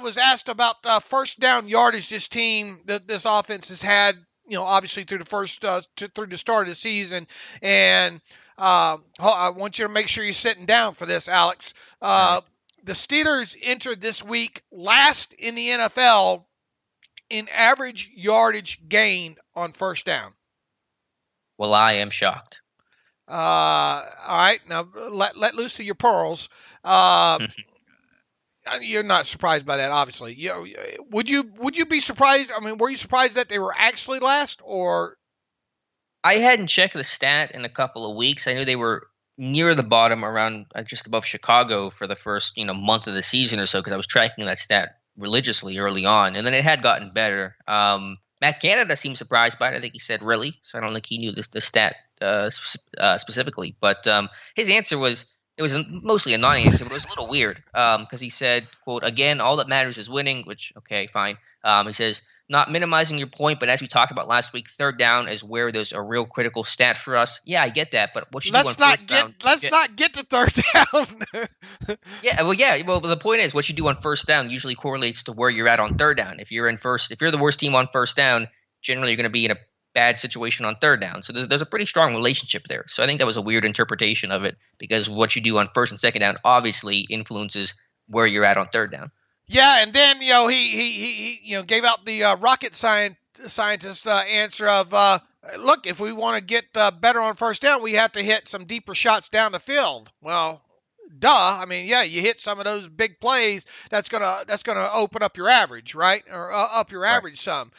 was asked about first down yardage this offense has had, obviously through through the start of the season. And I want you to make sure you're sitting down for this, Alex. The Steelers entered this week last in the NFL in average yardage gained on first down. Well, I am shocked. All right, now let loose of your pearls. You're not surprised by that, obviously. Would you be surprised? I mean, were you surprised that they were actually last, or? I hadn't checked the stat in a couple of weeks. I knew they were near the bottom, around just above Chicago for the first month of the season or so, because I was tracking that stat religiously early on, and then it had gotten better. Matt Canada seemed surprised by it. I think he said really, so I don't think he knew the stat specifically. But his answer was mostly a non-answer, but it was a little weird because he said, quote, again, all that matters is winning, which, okay, fine. He says, not minimizing your point, but as we talked about last week, third down is where there's a real critical stat for us. Yeah, I get that, but what you do on first down? Let's not get to third down. Well, the point is, what you do on first down usually correlates to where you're at on third down. If you're the worst team on first down, generally you're going to be in a bad situation on third down. So there's a pretty strong relationship there. So I think that was a weird interpretation of it, because what you do on first and second down obviously influences where you're at on third down. Yeah, and then he gave out the rocket scientist answer of look, if we want to get better on first down, we have to hit some deeper shots down the field. Well, duh. I mean, yeah, you hit some of those big plays, that's gonna open up your average, right, or up your average some.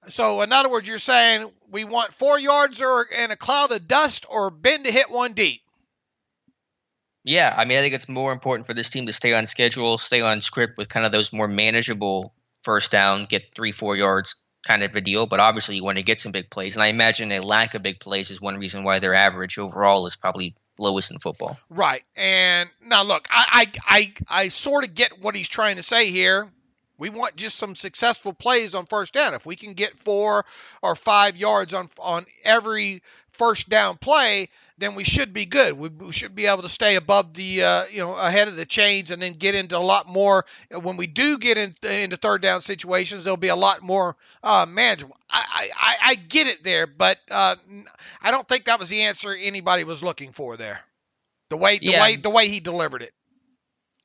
So in other words, you're saying we want 4 yards and a cloud of dust, or Ben to hit one deep. Yeah, I mean, I think it's more important for this team to stay on schedule, stay on script with kind of those more manageable first down, get 3-4 yards kind of a deal. But obviously you want to get some big plays. And I imagine a lack of big plays is one reason why their average overall is probably lowest in football. Right. And now look, I sort of get what he's trying to say here. We want just some successful plays on first down. If we can get 4 or 5 yards on every first down play, then we should be good. We should be able to stay above the, ahead of the chains, and then get into a lot more. When we do get into third down situations, there'll be a lot more manageable. I get it there, but I don't think that was the answer anybody was looking for there. The way he delivered it.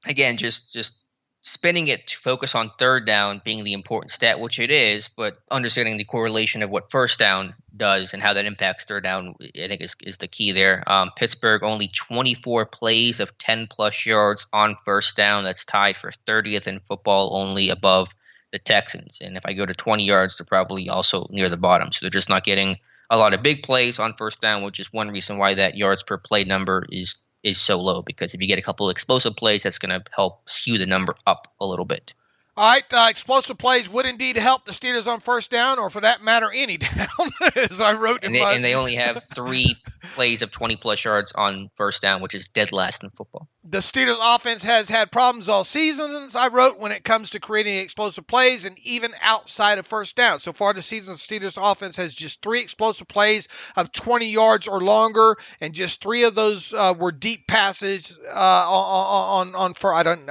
Again, just spinning it to focus on third down being the important stat, which it is, but understanding the correlation of what first down does and how that impacts third down, I think is the key there. Pittsburgh only 24 plays of 10-plus yards on first down. That's tied for 30th in football, only above the Texans. And if I go to 20 yards, they're probably also near the bottom. So they're just not getting a lot of big plays on first down, which is one reason why that yards per play number is so low, because if you get a couple of explosive plays, that's going to help skew the number up a little bit. All right, explosive plays would indeed help the Steelers on first down, or for that matter, any down, as I wrote in my... And they only have 3 plays of 20-plus yards on first down, which is dead last in football. The Steelers offense has had problems all season, as I wrote, when it comes to creating explosive plays and even outside of first down. So far this season, the Steelers offense has just 3 explosive plays of 20 yards or longer, and just 3 of those were deep passes I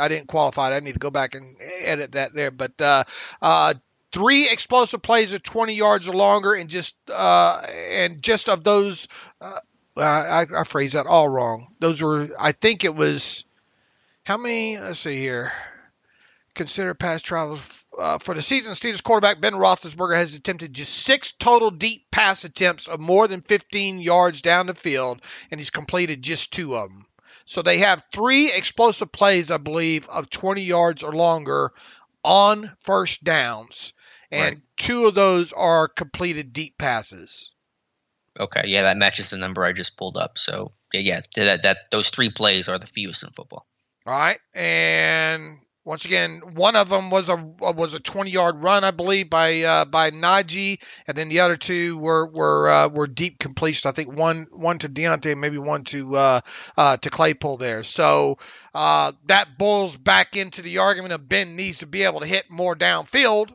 didn't qualify it. I need to go back and edit that there, but 3 explosive plays of 20 yards or longer, and just of those, I phrased that all wrong. Those were, I think it was, how many? Let's see here. Consider past travels for the season. Steelers quarterback Ben Roethlisberger has attempted just 6 total deep pass attempts of more than 15 yards down the field, and he's completed just 2 of them. So they have 3 explosive plays, I believe, of 20 yards or longer on first downs, and right. 2 of those are completed deep passes. Okay, yeah, that matches the number I just pulled up. So yeah, that those 3 plays are the fewest in football. All right, and once again, one of them was a 20-yard run, I believe, by Najee, and then the other 2 were deep completions. I think one to Deontay, maybe one to Claypool there. So that boils back into the argument of Ben needs to be able to hit more downfield,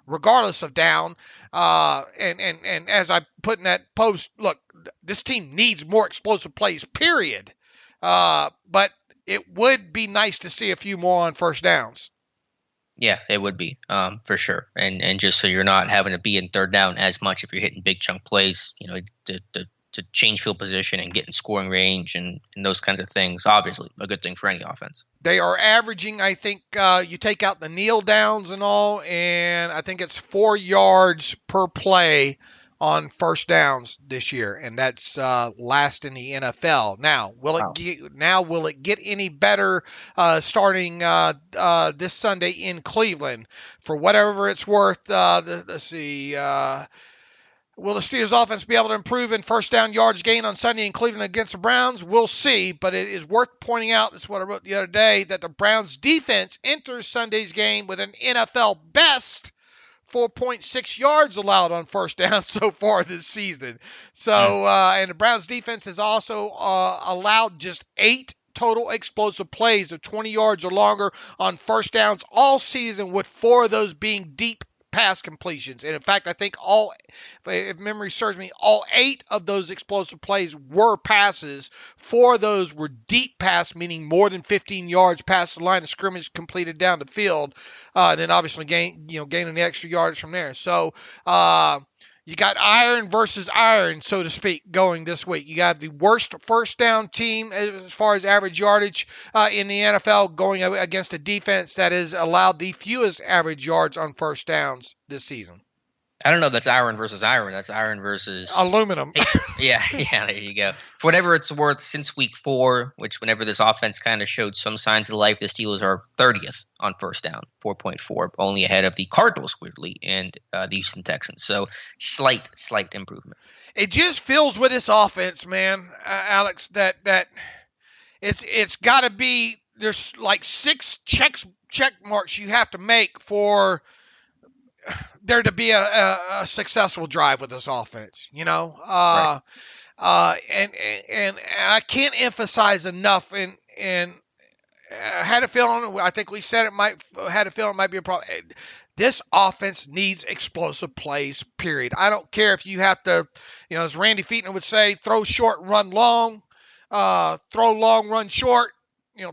regardless of down. And as I put in that post, look, this team needs more explosive plays, period. But it would be nice to see a few more on first downs. Yeah, it would be, for sure. And just so you're not having to be in third down as much if you're hitting big chunk plays, to change field position and get in scoring range and those kinds of things. Obviously, a good thing for any offense. They are averaging, I think, you take out the kneel downs and all, and I think it's 4 yards per play on first downs this year, and that's last in the NFL. Now, will it get any better starting this Sunday in Cleveland? For whatever it's worth, let's see. Will the Steelers offense be able to improve in first down yards gain on Sunday in Cleveland against the Browns? We'll see, but it is worth pointing out, that's what I wrote the other day, that the Browns defense enters Sunday's game with an NFL best 4.6 yards allowed on first down so far this season. So, and the Browns defense has also allowed just 8 total explosive plays of 20 yards or longer on first downs all season, with 4 of those being deep pass completions. And in fact, I think if memory serves me, all 8 of those explosive plays were passes. 4 of those were deep pass, meaning more than 15 yards past the line of scrimmage completed down the field. And then obviously gaining the extra yards from there. So, you got iron versus iron, so to speak, going this week. You got the worst first down team as far as average yardage in the NFL going against a defense that has allowed the fewest average yards on first downs this season. I don't know if that's iron versus iron. That's iron versus aluminum. Yeah, there you go. For whatever it's worth, since week 4, which whenever this offense kind of showed some signs of life, the Steelers are 30th on first down, 4.4, only ahead of the Cardinals, weirdly, and the Houston Texans. So slight improvement. It just feels with this offense, man, Alex, that it's got to be, there's like 6 check marks you have to make for there to be a successful drive with this offense, right. And I can't emphasize enough, and I had a feeling, I think we said it might be a problem. This offense needs explosive plays, period. I don't care if you have to, as Randy Feetner would say, throw short, run long, throw long, run short,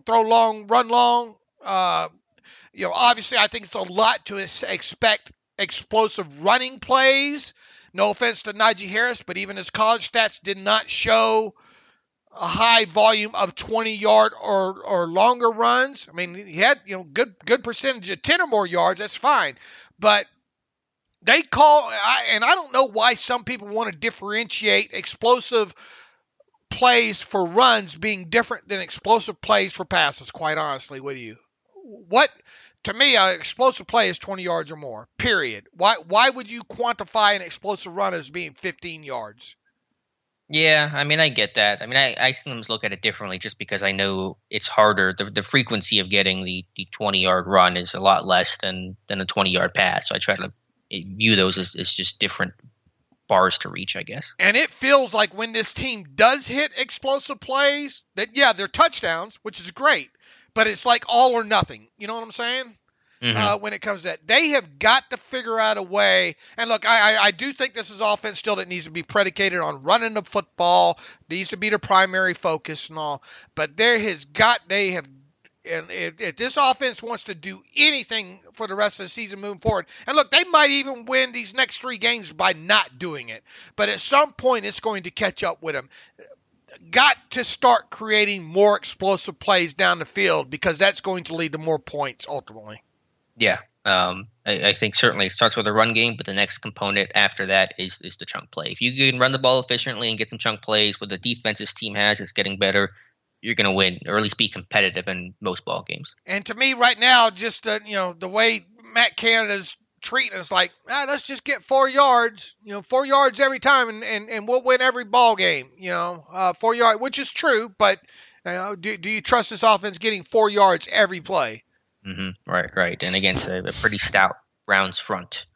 throw long, run long. Obviously I think it's a lot to expect explosive running plays. No offense to Najee Harris, but even his college stats did not show a high volume of 20-yard or longer runs. I mean, he had good percentage of 10 or more yards. That's fine, but they and I don't know why some people want to differentiate explosive plays for runs being different than explosive plays for passes. Quite honestly, with you, to me, an explosive play is 20 yards or more. Period. Why would you quantify an explosive run as being 15 yards? Yeah, I mean, I get that. I mean, I sometimes look at it differently just because I know it's harder. The frequency of getting the 20-yard run is a lot less than a 20-yard pass. So I try to view those as just different bars to reach, I guess. And it feels like when this team does hit explosive plays, that, yeah, they're touchdowns, which is great, but it's like all or nothing. You know what I'm saying? When it comes to that, they have got to figure out a way. And look, I do think this is offense still that needs to be predicated on running the football, needs to be the primary focus and all. But if this offense wants to do anything for the rest of the season moving forward, and look, they might even win these next 3 games by not doing it. But at some point, it's going to catch up with them. Got to start creating more explosive plays down the field because that's going to lead to more points ultimately. Yeah, I think certainly it starts with a run game, but the next component after that is the chunk play. If you can run the ball efficiently and get some chunk plays, what the defense's team has is getting better, you're going to win, or at least be competitive in most ball games. And to me right now, just the way Matt Canada's treating us, like, let's just get 4 yards, 4 yards every time, and we'll win every ball game. 4 yards, which is true, but do you trust this offense getting 4 yards every play? Mm-hmm. Right. And against a pretty stout Browns front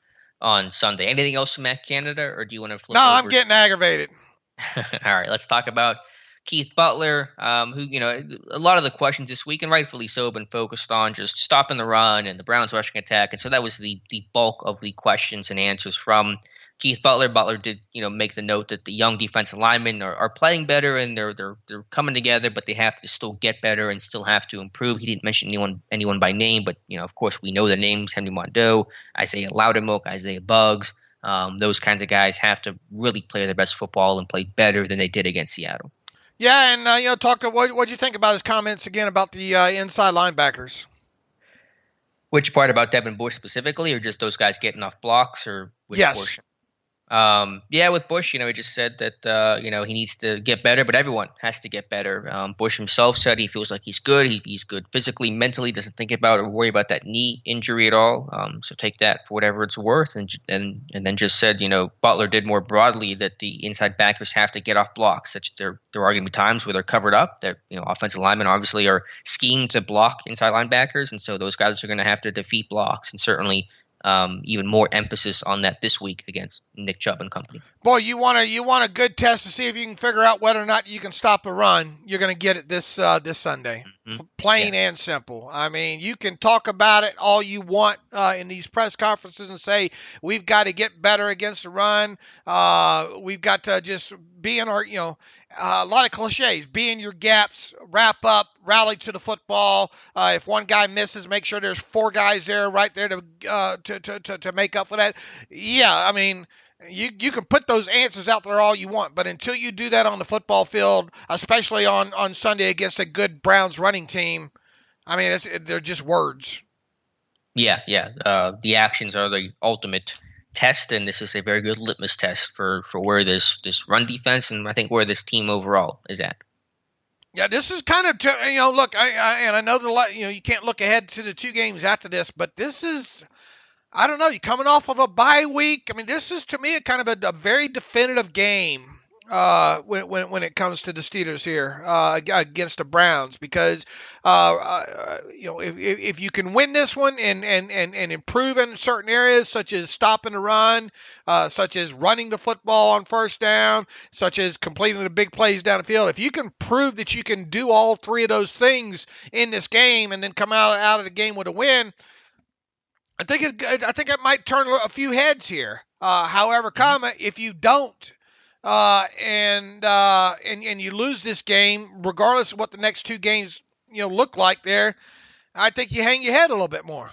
on Sunday. Anything else from Matt Canada, or do you want to flip over? No, I'm getting aggravated. All right, let's talk about Keith Butler, who, a lot of the questions this week, and rightfully so, have been focused on just stopping the run and the Browns rushing attack. And so that was the bulk of the questions and answers from Keith Butler. Butler did, make the note that the young defensive linemen are playing better and they're coming together, but they have to still get better and still have to improve. He didn't mention anyone by name, but of course we know the names: Henry Mondeau, Isaiah Loudermilk, Isaiah Buggs. Those kinds of guys have to really play their best football and play better than they did against Seattle. Yeah, and talk to what you think about his comments again about the inside linebackers. Which part about Devin Bush specifically, or just those guys getting off blocks, or which portion? With Bush, he just said that, he needs to get better, but everyone has to get better. Bush himself said he feels like he's good. He's good physically, mentally, doesn't think about or worry about that knee injury at all. So take that for whatever it's worth. And then just said, Butler did more broadly that the inside backers have to get off blocks. That there are going to be times where they're covered up. That, offensive linemen obviously are schemed to block inside linebackers. And so those guys are going to have to defeat blocks, and certainly even more emphasis on that this week against Nick Chubb and company. Boy, you want a good test to see if you can figure out whether or not you can stop a run. You're going to get it this Sunday, plain and simple. I mean, you can talk about it all you want in these press conferences and say we've got to get better against the run. We've got to just be in our, a lot of cliches: be in your gaps, wrap up, rally to the football. If one guy misses, make sure there's 4 guys there right there to make up for that. Yeah, I mean, you can put those answers out there all you want, but until you do that on the football field, especially on Sunday against a good Browns running team, I mean, they're just words. Yeah. The actions are the ultimate test, and this is a very good litmus test for where this run defense and I think where this team overall is at. Yeah, this is kind of look, I know you can't look ahead to the 2 games after this, but this is, I don't know, you're coming off of a bye week. I mean, this is to me kind of a very definitive game when it comes to the Steelers here against the Browns, because if you can win this one and improve in certain areas, such as stopping the run, such as running the football on first down, such as completing the big plays down the field, if you can prove that you can do all 3 of those things in this game and then come out of the game with a win, I think it might turn a few heads here. However, if you don't, and you lose this game, regardless of what the next 2 games look like there, I think you hang your head a little bit more.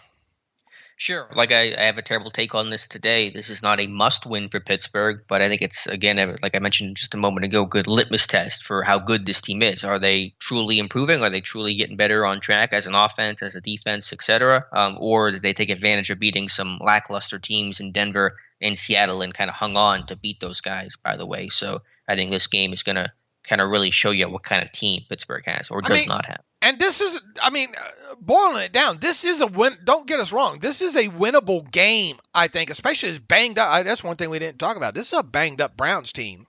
Sure. Like I have a terrible take on this today. This is not a must win for Pittsburgh, but I think it's, again, like I mentioned just a moment ago, good litmus test for how good this team is. Are they truly improving? Are they truly getting better on track as an offense, as a defense, etc.? Or did they take advantage of beating some lackluster teams in Denver and Seattle and kind of hung on to beat those guys, by the way? So I think this game is going to kind of really show you what kind of team Pittsburgh has or does not have. And this is, boiling it down, this is a win. Don't get us wrong. This is a winnable game, I think, especially as banged up. That's one thing we didn't talk about. This is a banged up Browns team,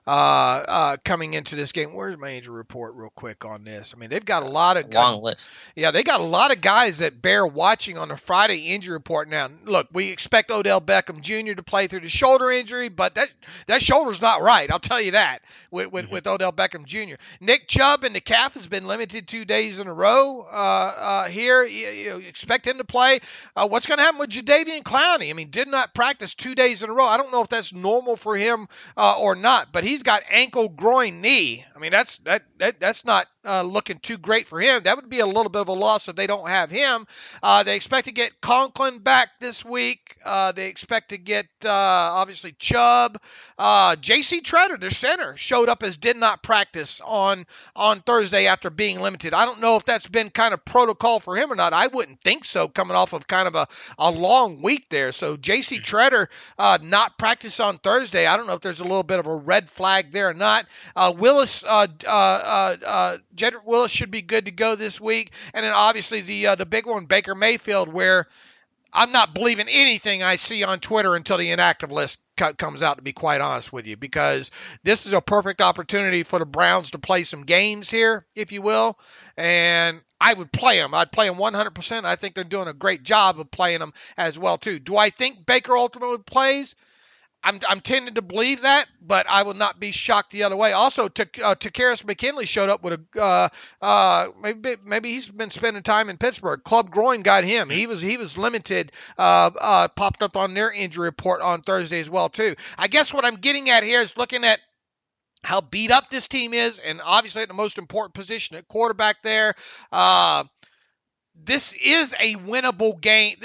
coming into this game. Where's my injury report real quick on this? I mean, they've got a lot of long list. Yeah, they got a lot of guys that bear watching on the Friday injury report. Now, look, we expect Odell Beckham Jr. to play through the shoulder injury, but that shoulder's not right. I'll tell you that with Odell Beckham Jr. Nick Chubb and the calf has been limited 2 days in a row here. You expect him to play. What's going to happen with Jadeveon Clowney? I mean, did not practice 2 days in a row. I don't know if that's normal for him or not, but he's got ankle, groin, knee. I mean, that's not looking too great for him. That would be a little bit of a loss if they don't have him. They expect to get Conklin back this week. They expect to get, obviously, Chubb. J.C. Treader, their center, showed up as did not practice on Thursday after being limited. I don't know if that's been kind of protocol for him or not. I wouldn't think so, coming off of kind of a long week there. So J.C. Treader not practice on Thursday. I don't know if there's a little bit of a red flag there or not. Jedrick Willis should be good to go this week. And then obviously the big one, Baker Mayfield, where I'm not believing anything I see on Twitter until the inactive list comes out, to be quite honest with you, because this is a perfect opportunity for the Browns to play some games here, if you will. And I would play them. I'd play them 100%. I think they're doing a great job of playing them as well, too. Do I think Baker ultimately plays? I'm tending to believe that, but I will not be shocked the other way. Also, Takkarist McKinley showed up with maybe he's been spending time in Pittsburgh. Club groin got him. He was limited. Popped up on their injury report on Thursday as well too. I guess what I'm getting at here is looking at how beat up this team is, and obviously at the most important position at quarterback there. This is a winnable game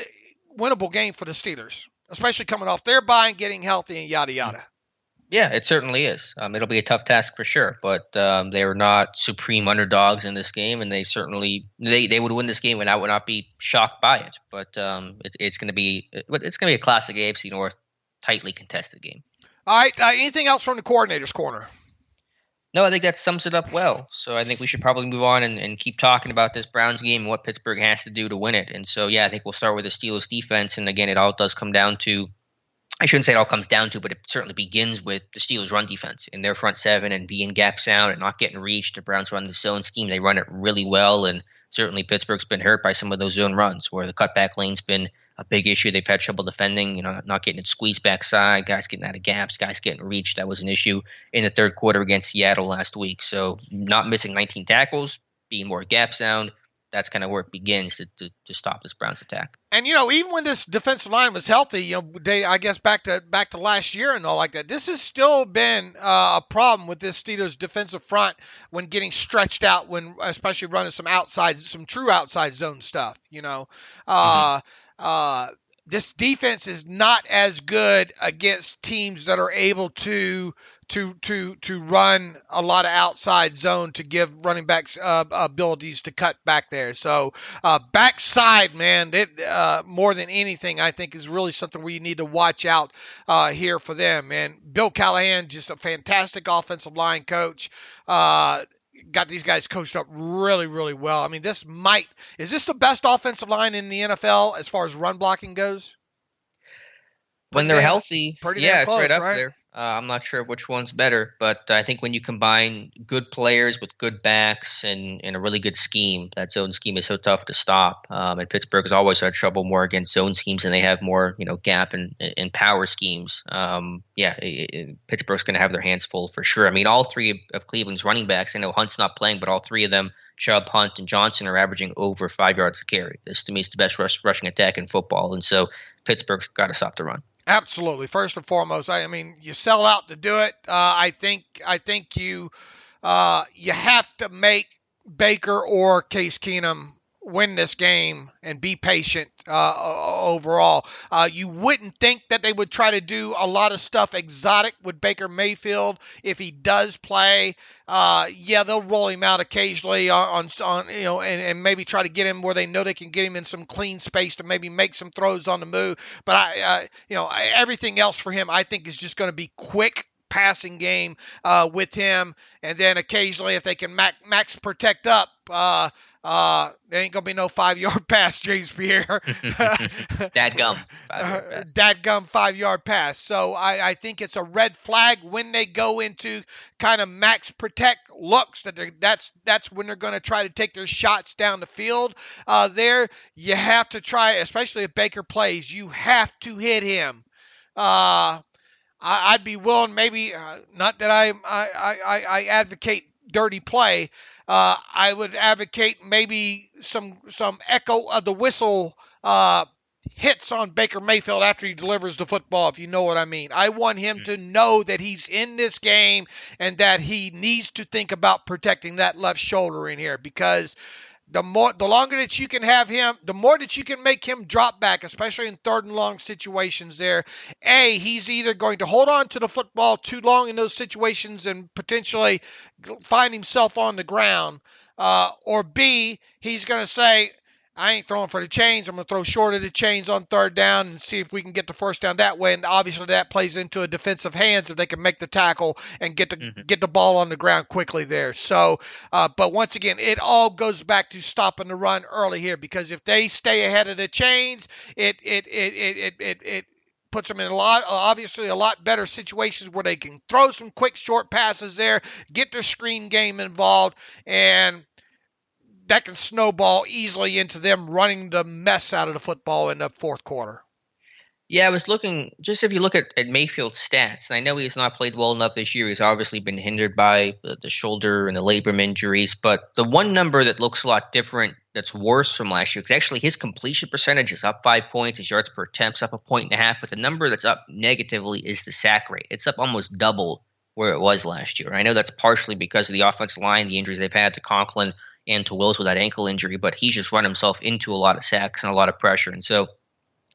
for the Steelers, especially coming off their bye and getting healthy and yada, yada. Yeah, it certainly is. It'll be a tough task for sure, but they are not supreme underdogs in this game, and they certainly they would win this game, and I would not be shocked by it. But it's going to be a classic AFC North tightly contested game. All right. Anything else from the coordinator's corner? No, I think that sums it up well. So I think we should probably move on and keep talking about this Browns game and what Pittsburgh has to do to win it. And so, yeah, I think we'll start with the Steelers defense. And again, it all does come down to, I shouldn't say it all comes down to, but it certainly begins with the Steelers run defense in their front seven and being gap sound and not getting reached. The Browns run the zone scheme. They run it really well. And certainly Pittsburgh's been hurt by some of those zone runs where the cutback lane's been a big issue. They've had trouble defending, not getting it squeezed backside, guys getting out of gaps, guys getting reached. That was an issue in the third quarter against Seattle last week. So not missing 19 tackles, being more gap sound, that's kind of where it begins to stop this Browns attack. And, even when this defensive line was healthy, I guess back to last year and all like that, this has still been a problem with this Steelers defensive front when getting stretched out, when especially running some true outside zone stuff, This defense is not as good against teams that are able to run a lot of outside zone to give running backs abilities to cut back there. So backside, man, more than anything, I think is really something where you need to watch out here for them. And Bill Callahan, just a fantastic offensive line coach. Got these guys coached up really, really well. I mean, is this the best offensive line in the NFL as far as run blocking goes? When they're healthy, yeah, close, it's right up right? there. I'm not sure which one's better, but I think when you combine good players with good backs and a really good scheme, that zone scheme is so tough to stop. And Pittsburgh has always had trouble more against zone schemes, and they have more, gap and power schemes. Pittsburgh's going to have their hands full for sure. I mean, all three of Cleveland's running backs, I know Hunt's not playing, but all three of them, Chubb, Hunt, and Johnson, are averaging over 5 yards a carry. This, to me, is the best rushing attack in football, and so Pittsburgh's got to stop the run. Absolutely. First and foremost, I mean, you sell out to do it. I think you have to make Baker or Case Keenum win this game and be patient overall. You wouldn't think that they would try to do a lot of stuff exotic with Baker Mayfield if he does play. They'll roll him out occasionally on and maybe try to get him where they know they can get him in some clean space to maybe make some throws on the move. But everything else for him, I think, is just going to be quick passing game with him, and then occasionally if they can max protect up, there ain't gonna be no 5-yard pass, James Pierre. Dadgum. 5-yard pass. So I think it's a red flag when they go into kind of max protect looks. That's when they're going to try to take their shots down the field. There you have to try, especially if Baker plays, you have to hit him. I'd be willing, maybe not that I advocate dirty play. I would advocate maybe some echo of the whistle hits on Baker Mayfield after he delivers the football, if you know what I mean. I want him to know that he's in this game and that he needs to think about protecting that left shoulder in here, because the longer that you can have him, the more that you can make him drop back, especially in third and long situations there. He's either going to hold on to the football too long in those situations and potentially find himself on the ground, or B, he's going to say, I ain't throwing for the chains. I'm going to throw short of the chains on third down and see if we can get the first down that way. And obviously that plays into a defensive hands if they can make the tackle and get the ball on the ground quickly there. So, but once again, it all goes back to stopping the run early here, because if they stay ahead of the chains, it puts them in a lot better situations where they can throw some quick short passes there, get their screen game involved, and that can snowball easily into them running the mess out of the football in the fourth quarter. Yeah, I was looking, just if you look at Mayfield's stats, and I know he's not played well enough this year. He's obviously been hindered by the shoulder and the labrum injuries. But the one number that looks a lot different, that's worse from last year, because actually his completion percentage is up 5 points. His yards per attempt's up 1.5 points. But the number that's up negatively is the sack rate. It's up almost double where it was last year. I know that's partially because of the offensive line, the injuries they've had to Conklin and to Wills with that ankle injury, but he's just run himself into a lot of sacks and a lot of pressure. And so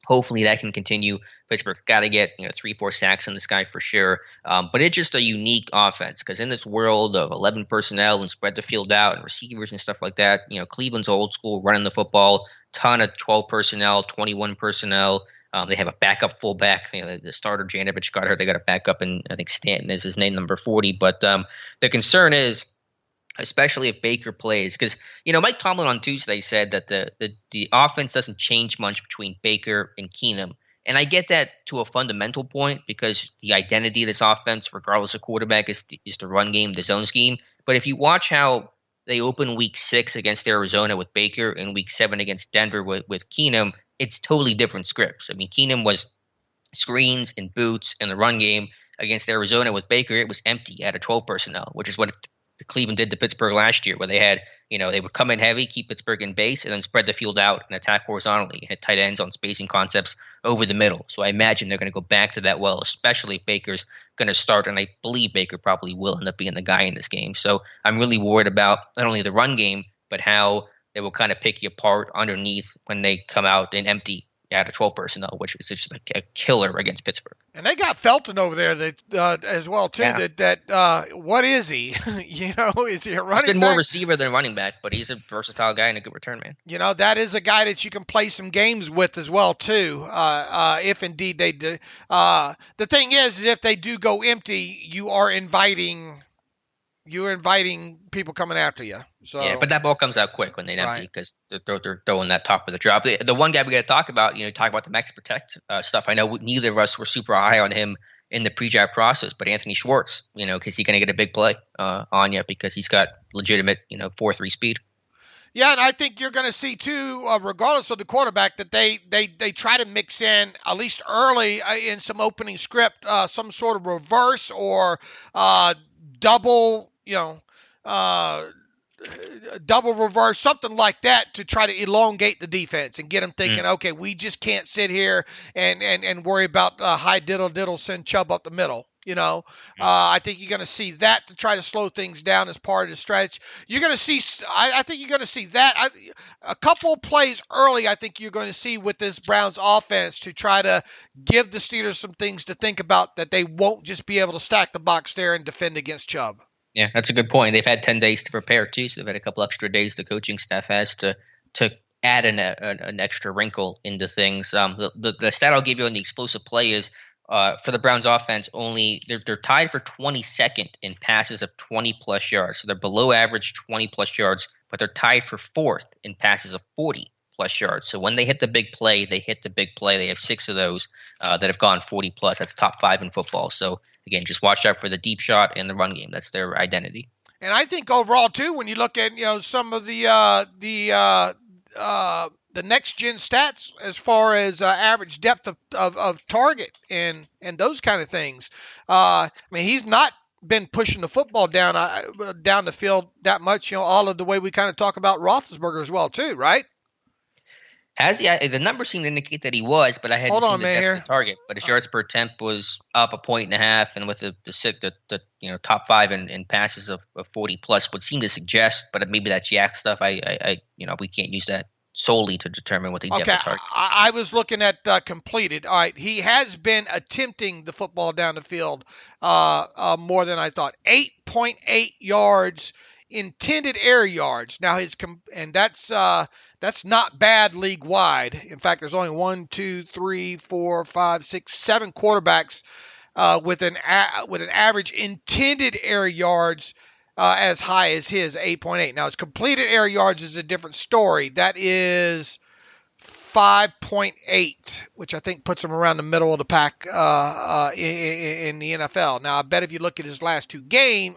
hopefully that can continue. Pittsburgh got to get 3-4 sacks on this guy for sure. But it's just a unique offense, because in this world of 11 personnel and spread the field out and receivers and stuff like that, Cleveland's old school running the football, ton of 12 personnel, 21 personnel. They have a backup fullback. The starter Janovich got hurt. They got a backup, and I think Stanton is his name, number 40. But the concern is, especially if Baker plays, because Mike Tomlin on Tuesday said that the offense doesn't change much between Baker and Keenum, and I get that to a fundamental point, because the identity of this offense, regardless of quarterback, is the run game, the zone scheme. But if you watch how they open Week 6 against Arizona with Baker and Week 7 against Denver with Keenum, it's totally different scripts. I mean, Keenum was screens and boots in the run game. Against Arizona with Baker, it was empty out of 12 personnel, which is what Cleveland did to Pittsburgh last year, where they had, they would come in heavy, keep Pittsburgh in base, and then spread the field out and attack horizontally, hit tight ends on spacing concepts over the middle. So I imagine they're going to go back to that well, especially if Baker's going to start, and I believe Baker probably will end up being the guy in this game. So I'm really worried about not only the run game, but how they will kind of pick you apart underneath when they come out and empty out of 12 personnel, which is just like a killer against Pittsburgh. And they got Felton over there that as well too. Yeah. That what is he? Is he a running back? He's been more receiver than running back, but he's a versatile guy and a good return man. That is a guy that you can play some games with as well too. If indeed they do. The thing is, if they do go empty, you're inviting people coming after you. So yeah, but that ball comes out quick when they empty, because they're throwing that top of the drop. The one guy we got to talk about, talk about the max protect stuff. I know neither of us were super high on him in the pre-draft process, but Anthony Schwartz, because he's going to get a big play on you, because he's got legitimate 4.3 speed. Yeah, and I think you're going to see too, regardless of the quarterback, that they try to mix in at least early in some opening script, some sort of reverse or double. Double reverse, something like that, to try to elongate the defense and get them thinking, okay, we just can't sit here and worry about high diddle, send Chubb up the middle. I think you're going to see that to try to slow things down as part of the stretch. You're going to see, I think you're going to see that. A couple of plays early, I think you're going to see with this Browns offense to try to give the Steelers some things to think about, that they won't just be able to stack the box there and defend against Chubb. Yeah, that's a good point. They've had 10 days to prepare too, so they've had a couple extra days the coaching staff has to add an extra wrinkle into things. The stat I'll give you on the explosive play is, for the Browns offense, they're tied for 22nd in passes of 20-plus yards. So they're below average 20-plus yards, but they're tied for 4th in passes of 40-plus yards. So when they hit the big play, they hit the big play. They have 6 of those that have gone 40-plus. That's top 5 in football. So, again, just watch out for the deep shot and the run game. That's their identity. And I think overall, too, when you look at some of the next gen stats as far as average depth of target and those kind of things. He's not been pushing the football down the field that much, all of the way we kind of talk about Roethlisberger as well too, right? The numbers seem to indicate that he was, but I hadn't seen the depth of target. But his yards per attempt was up 1.5 points, and with the top 5 in passes of 40-plus would seem to suggest, but maybe that's yak stuff. We can't use that solely to determine what the depth of target is. I was looking at completed. All right, he has been attempting the football down the field more than I thought. 8.8 yards, intended air yards. Now that's not bad league wide. In fact, there's only 1, 2, 3, 4, 5, 6, 7 quarterbacks with an average intended air yards as high as his 8.8. Now, his completed air yards is a different story. That is 5.8, which I think puts him around the middle of the pack in the NFL. Now, I bet if you look at his last 2 games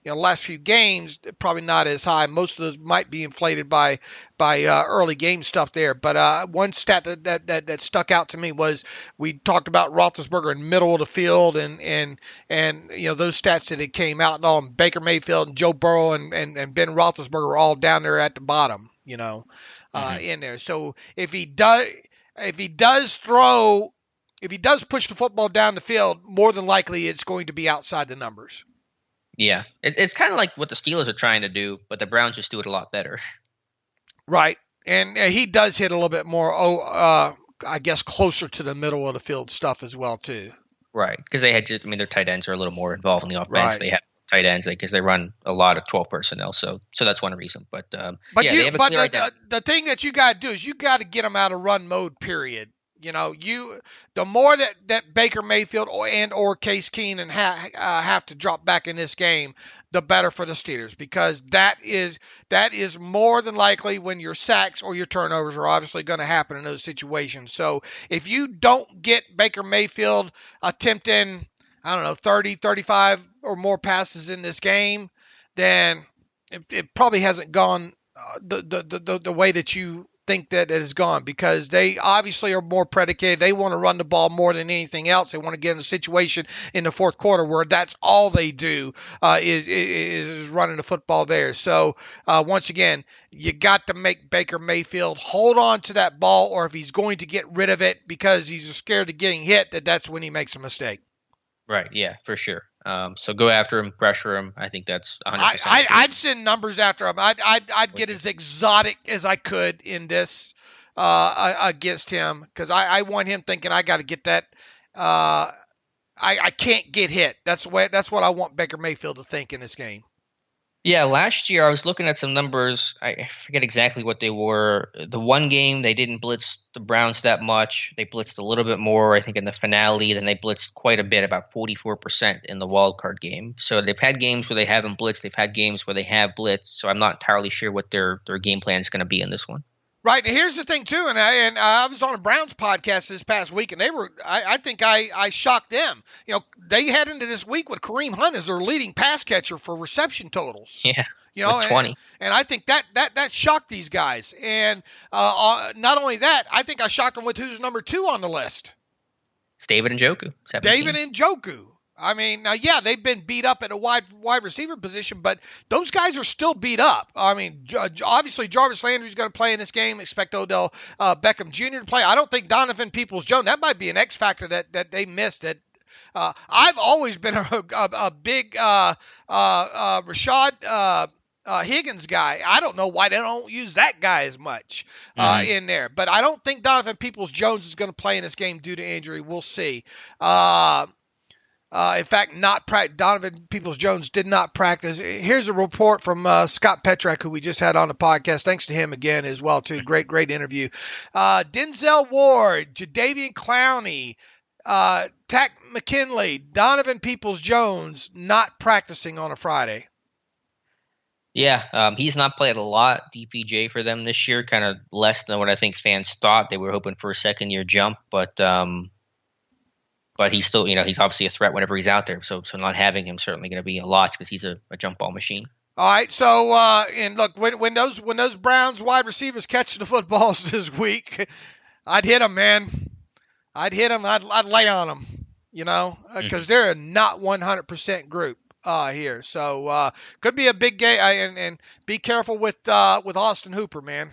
last few games, probably not as high. Most of those might be inflated by early game stuff there. But one stat that stuck out to me was we talked about Roethlisberger in middle of the field and those stats that it came out and all. And Baker Mayfield and Joe Burrow and Ben Roethlisberger were all down there at the bottom. In there. So if he does push the football down the field, more than likely it's going to be outside the numbers. Yeah. It's kind of like what the Steelers are trying to do, but the Browns just do it a lot better. Right. And he does hit a little bit more, I guess, closer to the middle of the field stuff as well, too. Right. Because they had their tight ends are a little more involved in the offense. Right. They have tight ends because they run a lot of 12 personnel. So that's one reason. But the thing that you got to do is you got to get them out of run mode, period. The more that Baker Mayfield or Case Keenum have to drop back in this game, the better for the Steelers, because that is more than likely when your sacks or your turnovers are obviously going to happen in those situations. So if you don't get Baker Mayfield attempting 30, 35 or more passes in this game, then it probably hasn't gone the way that you think that it has gone, because they obviously are more predicated. They want to run the ball more than anything else. They want to get in a situation in the fourth quarter where that's all they do is running the football there. So once again, you got to make Baker Mayfield hold on to that ball, or if he's going to get rid of it because he's scared of getting hit, that's when he makes a mistake. Right. Yeah, for sure. So go after him, pressure him. I think that's 100%. I'd send numbers after him. I'd get as exotic as I could in this against him, because I want him thinking I got to get that. I can't get hit. That's what I want Baker Mayfield to think in this game. Yeah, last year I was looking at some numbers. I forget exactly what they were. The one game they didn't blitz the Browns that much. They blitzed a little bit more, I think, in the finale. Then they blitzed quite a bit, about 44% in the wild card game. So they've had games where they haven't blitzed. They've had games where they have blitzed. So I'm not entirely sure what their game plan is going to be in this one. Right, and here's the thing too, and I was on a Browns podcast this past week, and I think I shocked them. They head into this week with Kareem Hunt as their leading pass catcher for reception totals. Yeah, with 20. And I think that shocked these guys. And not only that, I think I shocked them with who's number 2 on the list. It's David Njoku. 17. David Njoku. I mean, now, yeah, they've been beat up at a wide receiver position, but those guys are still beat up. I mean, obviously, Jarvis Landry's going to play in this game. Expect Odell Beckham Jr. to play. I don't think Donovan Peoples-Jones, that might be an X factor that they missed, that I've always been a big Rashad Higgins guy. I don't know why they don't use that guy as much in there. But I don't think Donovan Peoples-Jones is going to play in this game due to injury. We'll see. In fact, Donovan Peoples-Jones did not practice. Here's a report from Scott Petrak, who we just had on the podcast. Thanks to him again as well, too. Great interview. Denzel Ward, Jadeveon Clowney, Tack McKinley, Donovan Peoples-Jones not practicing on a Friday. Yeah, he's not played a lot, DPJ, for them this year, kind of less than what I think fans thought. They were hoping for a second-year jump, but he's still, he's obviously a threat whenever he's out there. So not having him certainly going to be a loss because he's a jump ball machine. All right. So, and look, when those Browns wide receivers catch the footballs this week, I'd hit them, man. I'd hit them. I'd lay on them, because they're a not 100% group here. So could be a big game. And be careful with Austin Hooper, man.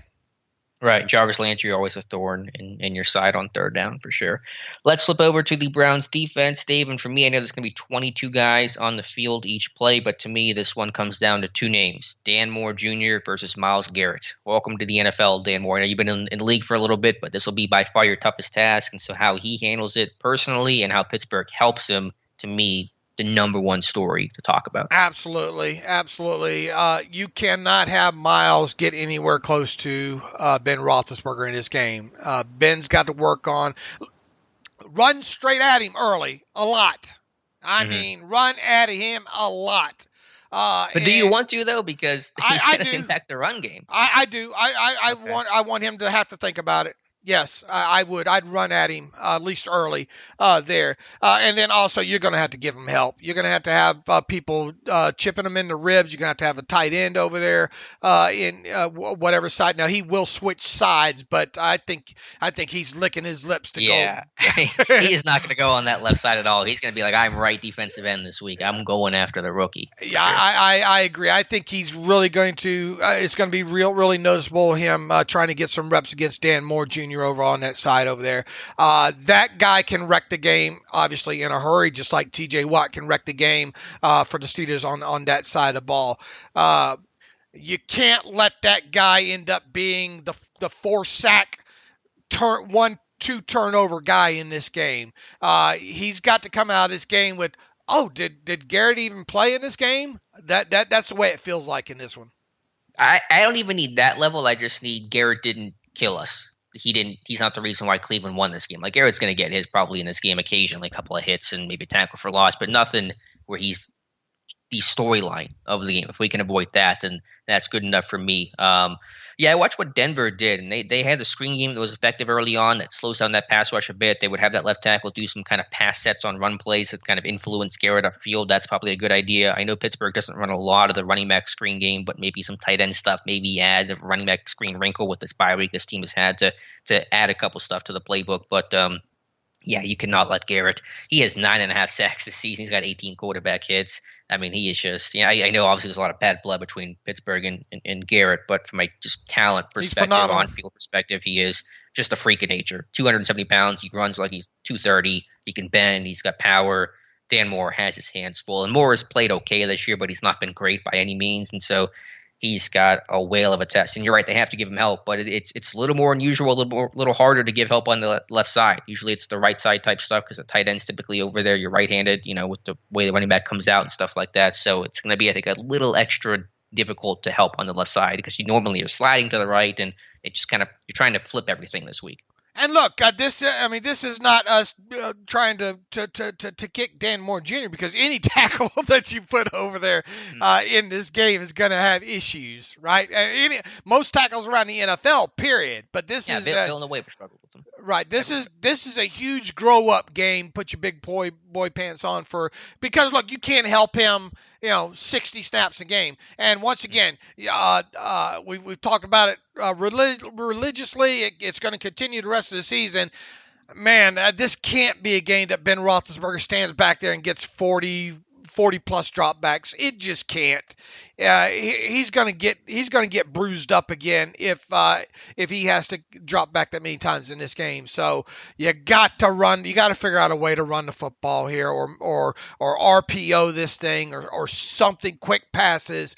Right. Jarvis Landry, always a thorn in your side on third down for sure. Let's flip over to the Browns defense, Dave. And for me, I know there's going to be 22 guys on the field each play, but to me, this one comes down to two names, Dan Moore Jr. versus Myles Garrett. Welcome to the NFL, Dan Moore. I know you've been in the league for a little bit, but this will be by far your toughest task. And so how he handles it personally and how Pittsburgh helps him, to me, the number one story to talk about. Absolutely. You cannot have Myles get anywhere close to Ben Roethlisberger in this game. Ben's got to work on run straight at him early a lot. I mean, run at him a lot. But do you want to, though? Because he's going to impact the run game. I do. I want him to have to think about it. Yes, I would. I'd run at him at least early there. And then also you're going to have to give him help. You're going to have people chipping him in the ribs. You're going to have a tight end over there in whatever side. Now, he will switch sides, but I think he's licking his lips to go. Yeah, he is not going to go on that left side at all. He's going to be like, I'm right defensive end this week. I'm going after the rookie. Yeah, sure. I agree. I think he's really going to it's going to be really noticeable him trying to get some reps against Dan Moore Jr. over on that side over there. That guy can wreck the game, obviously, in a hurry, just like T.J. Watt can wreck the game for the Steelers on that side of the ball. You can't let that guy end up being the 4-sack, 1-2 turnover guy in this game. He's got to come out of this game with, did Garrett even play in this game? That's the way it feels like in this one. I don't even need that level. I just need Garrett didn't kill us. He's not the reason why Cleveland won this game. Like, Garrett's going to get his probably in this game occasionally, a couple of hits and maybe a tackle for loss, but nothing where he's the storyline of the game. If we can avoid that, then that's good enough for me. I watched what Denver did, and they had the screen game that was effective early on that slows down that pass rush a bit. They would have that left tackle do some kind of pass sets on run plays that kind of influence Garrett upfield. That's probably a good idea. I know Pittsburgh doesn't run a lot of the running back screen game, but maybe some tight end stuff, maybe add the running back screen wrinkle with this bye week this team has had to add a couple stuff to the playbook. But you cannot let Garrett. He has 9.5 sacks this season. He's got 18 quarterback hits. I mean, he is just, I know obviously there's a lot of bad blood between Pittsburgh and Garrett, but from a just talent perspective, on-field perspective, he is just a freak of nature. 270 pounds. He runs like he's 230. He can bend. He's got power. Dan Moore has his hands full. And Moore has played okay this year, but he's not been great by any means. And so he's got a whale of a test. And you're right, they have to give him help, but it's a little more unusual, a little harder to give help on the left side. Usually it's the right side type stuff because the tight end's typically over there. You're right-handed, with the way the running back comes out and stuff like that. So it's going to be, I think, a little extra difficult to help on the left side because you normally are sliding to the right, and it just kind of, you're trying to flip everything this week. And look, this is not us trying to kick Dan Moore Jr. because any tackle that you put over there in this game is going to have issues, right? Most tackles around the NFL, period. But this is Villanova struggled with them. Right. This is a huge grow up game. Put your big boy pants on because look, you can't help him. 60 snaps a game. And once again, we've talked about it religiously. It's going to continue the rest of the season. Man, this can't be a game that Ben Roethlisberger stands back there and gets 40, 40 plus dropbacks. It just can't. He's gonna get bruised up again if he has to drop back that many times in this game. So you got to run. You got to figure out a way to run the football here, or RPO this thing, or something. Quick passes.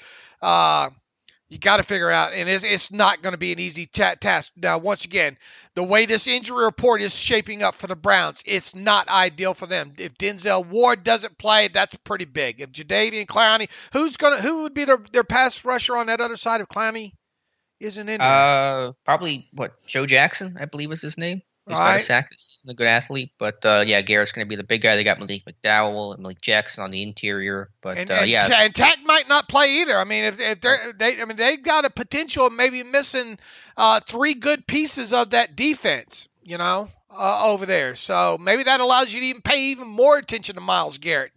You got to figure out, and it's not going to be an easy task. Now, once again, the way this injury report is shaping up for the Browns, it's not ideal for them. If Denzel Ward doesn't play, that's pretty big. If Jadeveon Clowney, who would be their pass rusher on that other side if Clowney isn't in there? Probably Joe Jackson, I believe is his name. He's got a sack. He's a good athlete, but Garrett's going to be the big guy. They got Malik McDowell and Malik Jackson on the interior, but and Tack might not play either. I mean, if they got a potential of maybe missing 3 good pieces of that defense, over there. So maybe that allows you to even pay even more attention to Myles Garrett,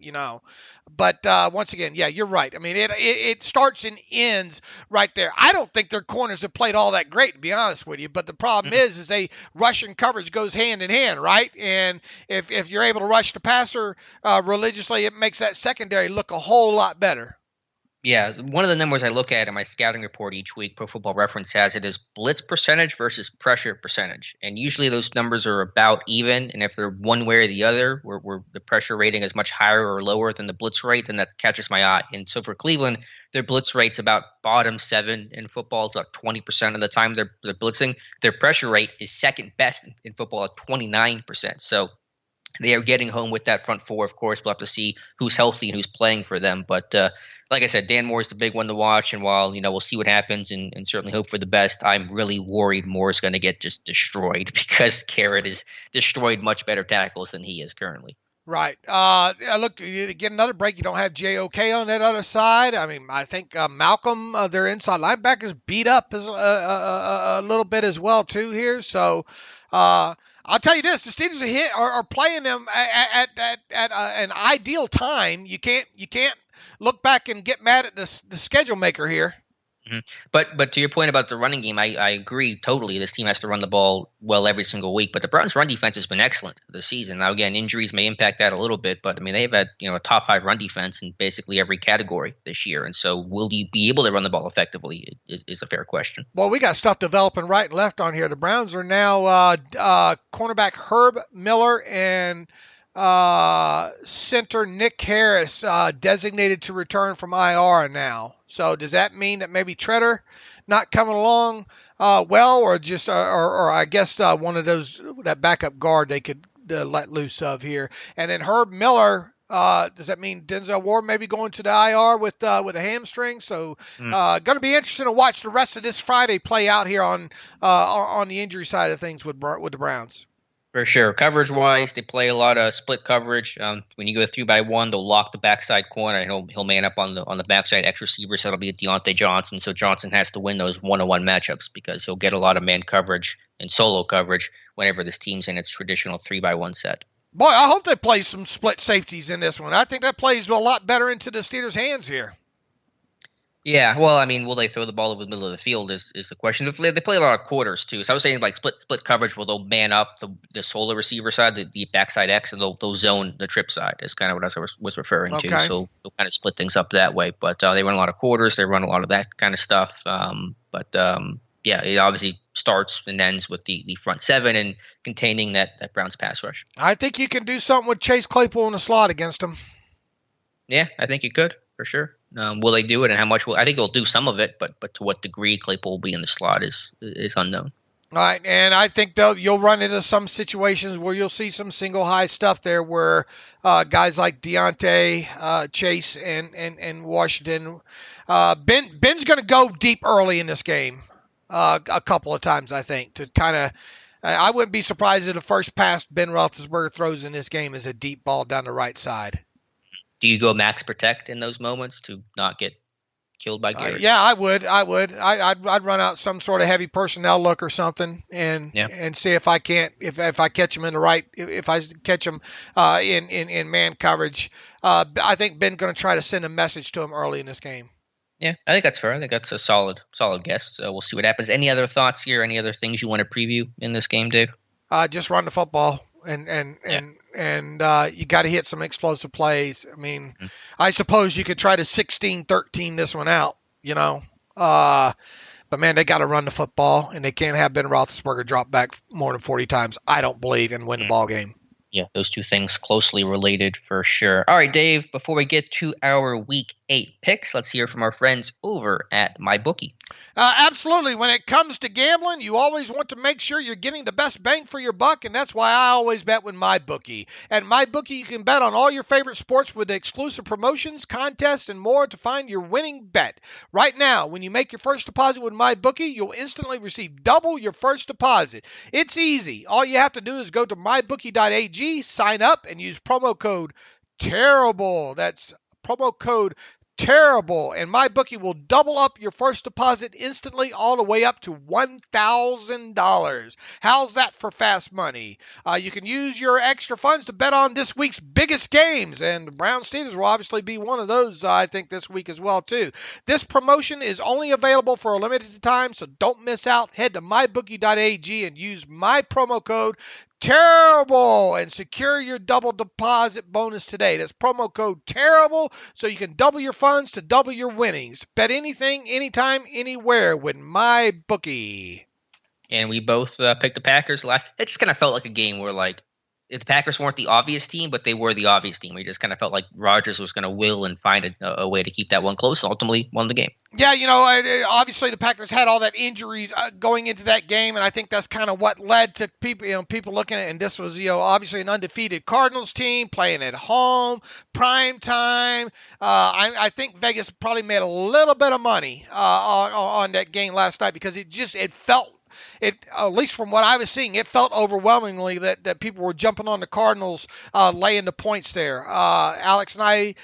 But once again, yeah, you're right. I mean, it starts and ends right there. I don't think their corners have played all that great, to be honest with you. But the problem is they rush and coverage goes hand in hand, right? And if you're able to rush the passer religiously, it makes that secondary look a whole lot better. Yeah, one of the numbers I look at in my scouting report each week, Pro Football Reference has it, is blitz percentage versus pressure percentage. And usually those numbers are about even. And if they're one way or the other, where the pressure rating is much higher or lower than the blitz rate, then that catches my eye. And so for Cleveland, their blitz rate's about bottom 7 in football. It's about 20% of the time they're blitzing. Their pressure rate is second best in football at 29%. So they are getting home with that front 4. Of course, we'll have to see who's healthy and who's playing for them. But like I said, Dan Moore's the big one to watch. And while, we'll see what happens and certainly hope for the best, I'm really worried Moore's going to get just destroyed because Garrett has destroyed much better tackles than he is currently. Right. Look, you get another break. You don't have JOK on that other side. I mean, I think Malcolm, their inside linebackers, beat up a little bit as well, too, here. So, I'll tell you this: the Steelers are playing them at an ideal time. You can't look back and get mad at the schedule maker here. Mm-hmm. But to your point about the running game, I agree totally. This team has to run the ball well every single week. But the Browns' run defense has been excellent this season. Now, again, injuries may impact that a little bit, but I mean they've had a top 5 run defense in basically every category this year. And so, will you be able to run the ball effectively? Is a fair question. Well, we got stuff developing right and left on here. The Browns are now cornerback Herb Miller and center Nick Harris designated to return from IR now. So does that mean that maybe Treader not coming along or just or I guess one of those, that backup guard they could let loose of here? And then Herb Miller, does that mean Denzel Ward maybe going to the IR with a hamstring? So going to be interesting to watch the rest of this Friday play out here on the injury side of things with the Browns. For sure. Coverage-wise, they play a lot of split coverage. When you go 3-by-1, they'll lock the backside corner, and he'll man up on the backside X receiver, so it'll be Deontay Johnson. So Johnson has to win those one-on-one matchups because he'll get a lot of man coverage and solo coverage whenever this team's in its traditional 3-by-1 set. Boy, I hope they play some split safeties in this one. I think that plays a lot better into the Steelers' hands here. Yeah, well, I mean, will they throw the ball over the middle of the field is the question. They play a lot of quarters, too. So I was saying, like, split coverage where they'll man up the solo receiver side, the backside X, and they'll zone the trip side is kind of what I was referring to. So they'll kind of split things up that way. But they run a lot of quarters. They run a lot of that kind of stuff. Yeah, it obviously starts and ends with the front 7 and containing that Browns pass rush. I think you can do something with Chase Claypool in the slot against them. Yeah, I think you could, for sure. Will they do it, and how much? I think they'll do some of it, but to what degree Claypool will be in the slot is unknown. All right, and I think you'll run into some situations where you'll see some single high stuff there where guys like Deontay, Chase, and Washington. Ben's going to go deep early in this game a couple of times, I think, to kind of. I wouldn't be surprised if the first pass Ben Roethlisberger throws in this game is a deep ball down the right side. Do you go max protect in those moments to not get killed by Garrett? Yeah, I would. I'd run out some sort of heavy personnel look or something and see if I can't if I catch him in the right if I catch him in man coverage. I think Ben's going to try to send a message to him early in this game. Yeah, I think that's fair. I think that's a solid guess. So we'll see what happens. Any other thoughts here? Any other things you want to preview in this game, Dave? Just run the football and and you got to hit some explosive plays. I mean, I suppose you could try to 16-13 this one out, but, man, they got to run the football, and they can't have Ben Roethlisberger drop back more than 40 times, I don't believe, and win the ball game. Yeah, those two things closely related for sure. All right, Dave, before we get to our Week 8 picks, let's hear from our friends over at MyBookie. Absolutely. When it comes to gambling, you always want to make sure you're getting the best bang for your buck, and that's why I always bet with MyBookie. At MyBookie, you can bet on all your favorite sports with exclusive promotions, contests, and more to find your winning bet. Right now, when you make your first deposit with MyBookie, you'll instantly receive double your first deposit. It's easy. All you have to do is go to mybookie.ag, sign up, and use promo code TERRIBLE. That's promo code TERRIBLE, and MyBookie will double up your first deposit instantly all the way up to $1,000. How's that for fast money? You can use your extra funds to bet on this week's biggest games, and the Brown Steelers will obviously be one of those, I think, this week as well, too. This promotion is only available for a limited time, so don't miss out. Head to mybookie.ag and use my promo code TERRIBLE and secure your double deposit bonus today. That's promo code TERRIBLE so you can double your funds to double your winnings. Bet anything, anytime, anywhere with MyBookie. And we both picked the Packers last. It just kind of felt like a game where, like, if the Packers weren't the obvious team, but they were the obvious team. We just kind of felt like Rodgers was going to will and find a way to keep that one close and ultimately won the game. Yeah, obviously the Packers had all that injuries going into that game, and I think that's kind of what led to people looking at it. And this was, obviously an undefeated Cardinals team playing at home, prime time. I think Vegas probably made a little bit of money on that game last night because it felt. At least from what I was seeing, it felt overwhelmingly that people were jumping on the Cardinals, laying the points there. Alex and I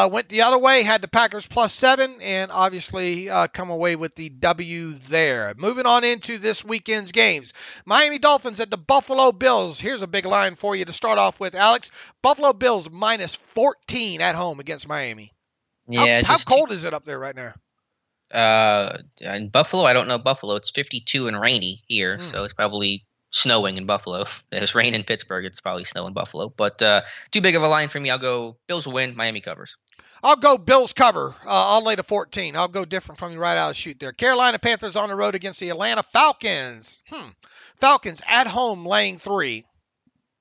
went the other way, had the Packers +7, and obviously come away with the W there. Moving on into this weekend's games. Miami Dolphins at the Buffalo Bills. Here's a big line for you to start off with, Alex. Buffalo Bills -14 at home against Miami. Yeah. How cold is it up there right now? In Buffalo, I don't know Buffalo. It's 52 and rainy here, so it's probably snowing in Buffalo. There's rain in Pittsburgh. It's probably snow in Buffalo. But too big of a line for me. I'll go Bills will win. Miami covers. I'll go Bills cover. I'll lay the 14. I'll go different from you right out of the chute there. Carolina Panthers on the road against the Atlanta Falcons. Falcons at home laying 3.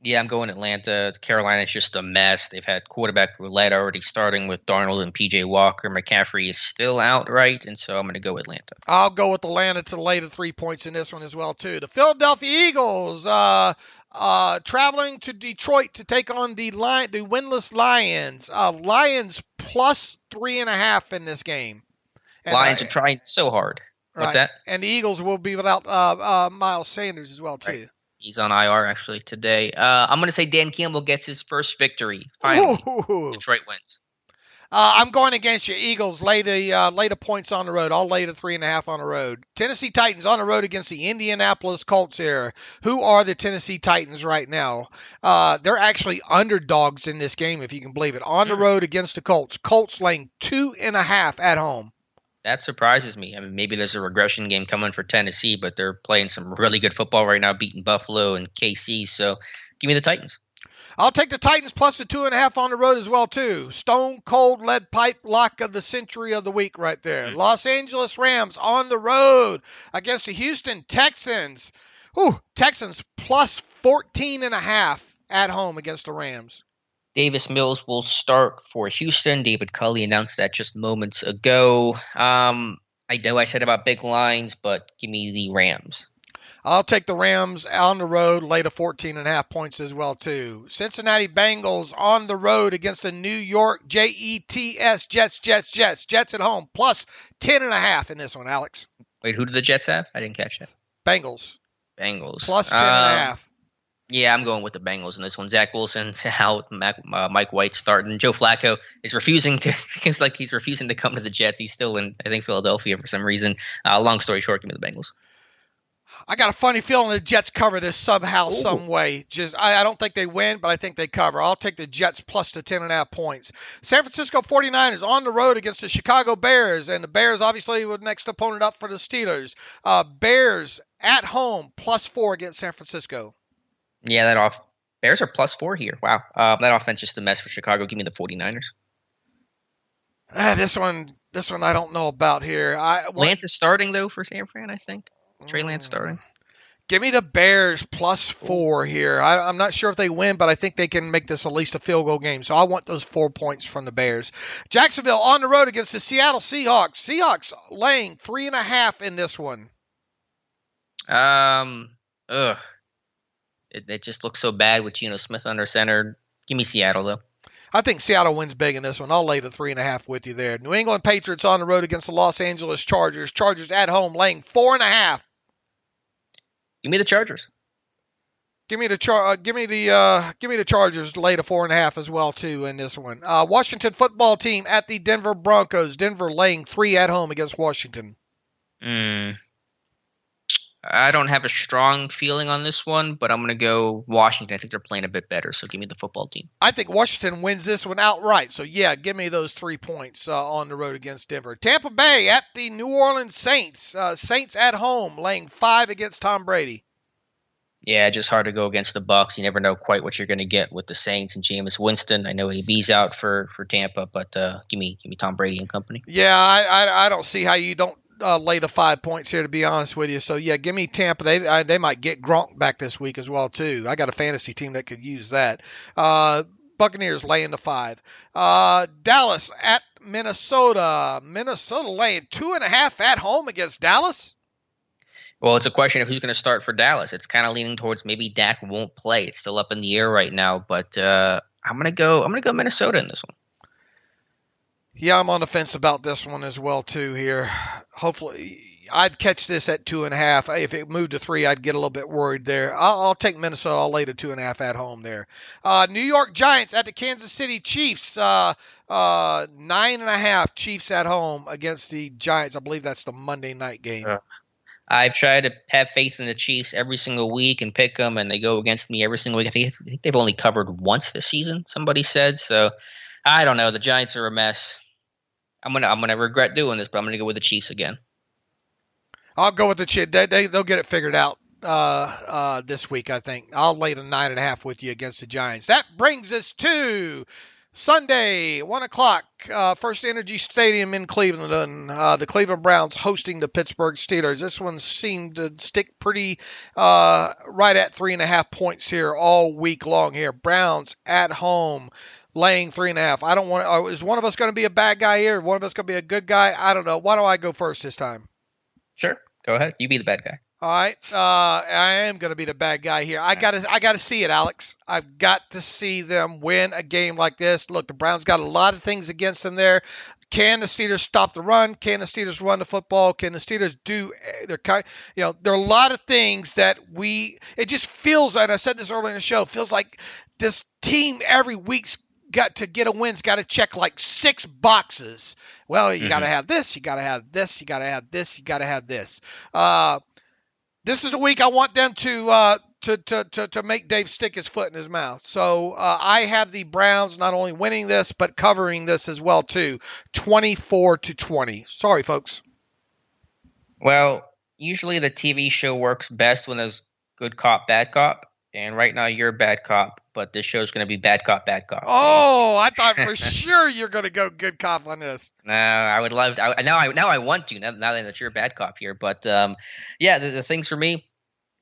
Yeah, I'm going Atlanta. Carolina's just a mess. They've had quarterback roulette already starting with Darnold and P.J. Walker. McCaffrey is still out, right? And so I'm going to go Atlanta. I'll go with Atlanta to lay the 3 points in this one as well, too. The Philadelphia Eagles traveling to Detroit to take on the winless Lions. Lions +3.5 in this game. And Lions are trying so hard. What's that? And the Eagles will be without Miles Sanders as well, too. Right. He's on IR actually today. I'm going to say Dan Campbell gets his first victory. Finally, Detroit wins. I'm going against your Eagles. Lay the points on the road. I'll lay the 3.5 on the road. Tennessee Titans on the road against the Indianapolis Colts here. Who are the Tennessee Titans right now? They're actually underdogs in this game, if you can believe it. On the road against the Colts. Colts laying 2.5 at home. That surprises me. I mean, maybe there's a regression game coming for Tennessee, but they're playing some really good football right now, beating Buffalo and KC. So give me the Titans. I'll take the Titans plus the 2.5 on the road as well, too. Stone cold lead pipe lock of the century of the week right there. Los Angeles Rams on the road against the Houston Texans. Texans plus 14.5 at home against the Rams. Davis Mills will start for Houston. David Culley announced that just moments ago. I know I said about big lines, but give me the Rams. I'll take the Rams on the road, lay to 14.5 points as well, too. Cincinnati Bengals on the road against the New York Jets. Jets at home, plus 10.5 in this one, Alex. Wait, who do the Jets have? I didn't catch that. Bengals. Plus 10.5. Yeah, I'm going with the Bengals in this one. Zach Wilson's out. Mike White's starting. Joe Flacco is seems like he's refusing to come to the Jets. He's still in, I think, Philadelphia for some reason. Long story short, give me the Bengals. I got a funny feeling the Jets cover this somehow, some way. I don't think they win, but I think they cover. I'll take the Jets plus the 10.5 points. San Francisco 49ers on the road against the Chicago Bears, and the Bears obviously were the next opponent up for the Steelers. Bears at home, +4 against San Francisco. Yeah, that Bears are +4 here. Wow. That offense just a mess for Chicago. Give me the 49ers. This one I don't know about here. Lance is starting, though, for San Fran, I think. Trey Lance starting. Give me the Bears +4 here. I'm not sure if they win, but I think they can make this at least a field goal game. So I want those 4 points from the Bears. Jacksonville on the road against the Seattle Seahawks. Seahawks laying 3.5 in this one. It just looks so bad with Geno Smith under center. Give me Seattle, though. I think Seattle wins big in this one. I'll lay the 3.5 with you there. New England Patriots on the road against the Los Angeles Chargers. Chargers at home laying 4.5. Give me the Chargers. Give me the Chargers lay the 4.5 as well too in this one. Washington football team at the Denver Broncos. Denver laying 3 at home against Washington. I don't have a strong feeling on this one, but I'm going to go Washington. I think they're playing a bit better, so give me the football team. I think Washington wins this one outright. So, yeah, give me those 3 points on the road against Denver. Tampa Bay at the New Orleans Saints. Saints at home, laying 5 against Tom Brady. Yeah, just hard to go against the Bucs. You never know quite what you're going to get with the Saints and Jameis Winston. I know AB's out for Tampa, but give me Tom Brady and company. Yeah, I don't see how you don't lay the 5 points here, to be honest with you. So, yeah, give me Tampa. They might get Gronk back this week as well, too. I got a fantasy team that could use that. Buccaneers laying the 5. Dallas at Minnesota. Minnesota laying 2.5 at home against Dallas. Well, it's a question of who's going to start for Dallas. It's kind of leaning towards maybe Dak won't play. It's still up in the air right now, but I'm gonna go Minnesota in this one. Yeah, I'm on the fence about this one as well too here. Hopefully, I'd catch this at 2.5. If it moved to 3, I'd get a little bit worried there. I'll take Minnesota. I'll lay the 2.5 at home there. New York Giants at the Kansas City Chiefs. 9.5 Chiefs at home against the Giants. I believe that's the Monday night game. I've tried to have faith in the Chiefs every single week and pick them, and they go against me every single week. I think they've only covered once this season, somebody said. So I don't know. The Giants are a mess. I'm gonna regret doing this, but I'm gonna go with the Chiefs again. I'll go with the Chiefs. They'll get it figured out this week, I think. I'll lay the 9.5 with you against the Giants. That brings us to Sunday, 1 o'clock, First Energy Stadium in Cleveland. The Cleveland Browns hosting the Pittsburgh Steelers. This one seemed to stick pretty right at 3.5 points here all week long here. Browns at home, laying 3.5. I don't want. Is one of us going to be a bad guy here? One of us going to be a good guy? I don't know. Why don't I go first this time? Sure, go ahead. You be the bad guy. All right, I am going to be the bad guy here. I got to see it, Alex. I've got to see them win a game like this. Look, the Browns got a lot of things against them there. Can the Steelers stop the run? Can the Steelers run the football? Can the Steelers do? There are a lot of things that it just feels like, and I said this earlier in the show, feels like this team every week's got to get a win's got to check like 6 boxes. Well, you got to have this, you got to have this, you got to have this, you got to have this. This is the week I want them to make Dave stick his foot in his mouth. So I have the Browns not only winning this but covering this as well too, 24-20. Sorry, folks. Well, usually the TV show works best when there's good cop, bad cop. And right now you're a bad cop, but this show's going to be bad cop, bad cop. Oh, I thought for sure you're going to go good cop on this. No, I would love to. Now I want to, now that you're a bad cop here. But, the things for me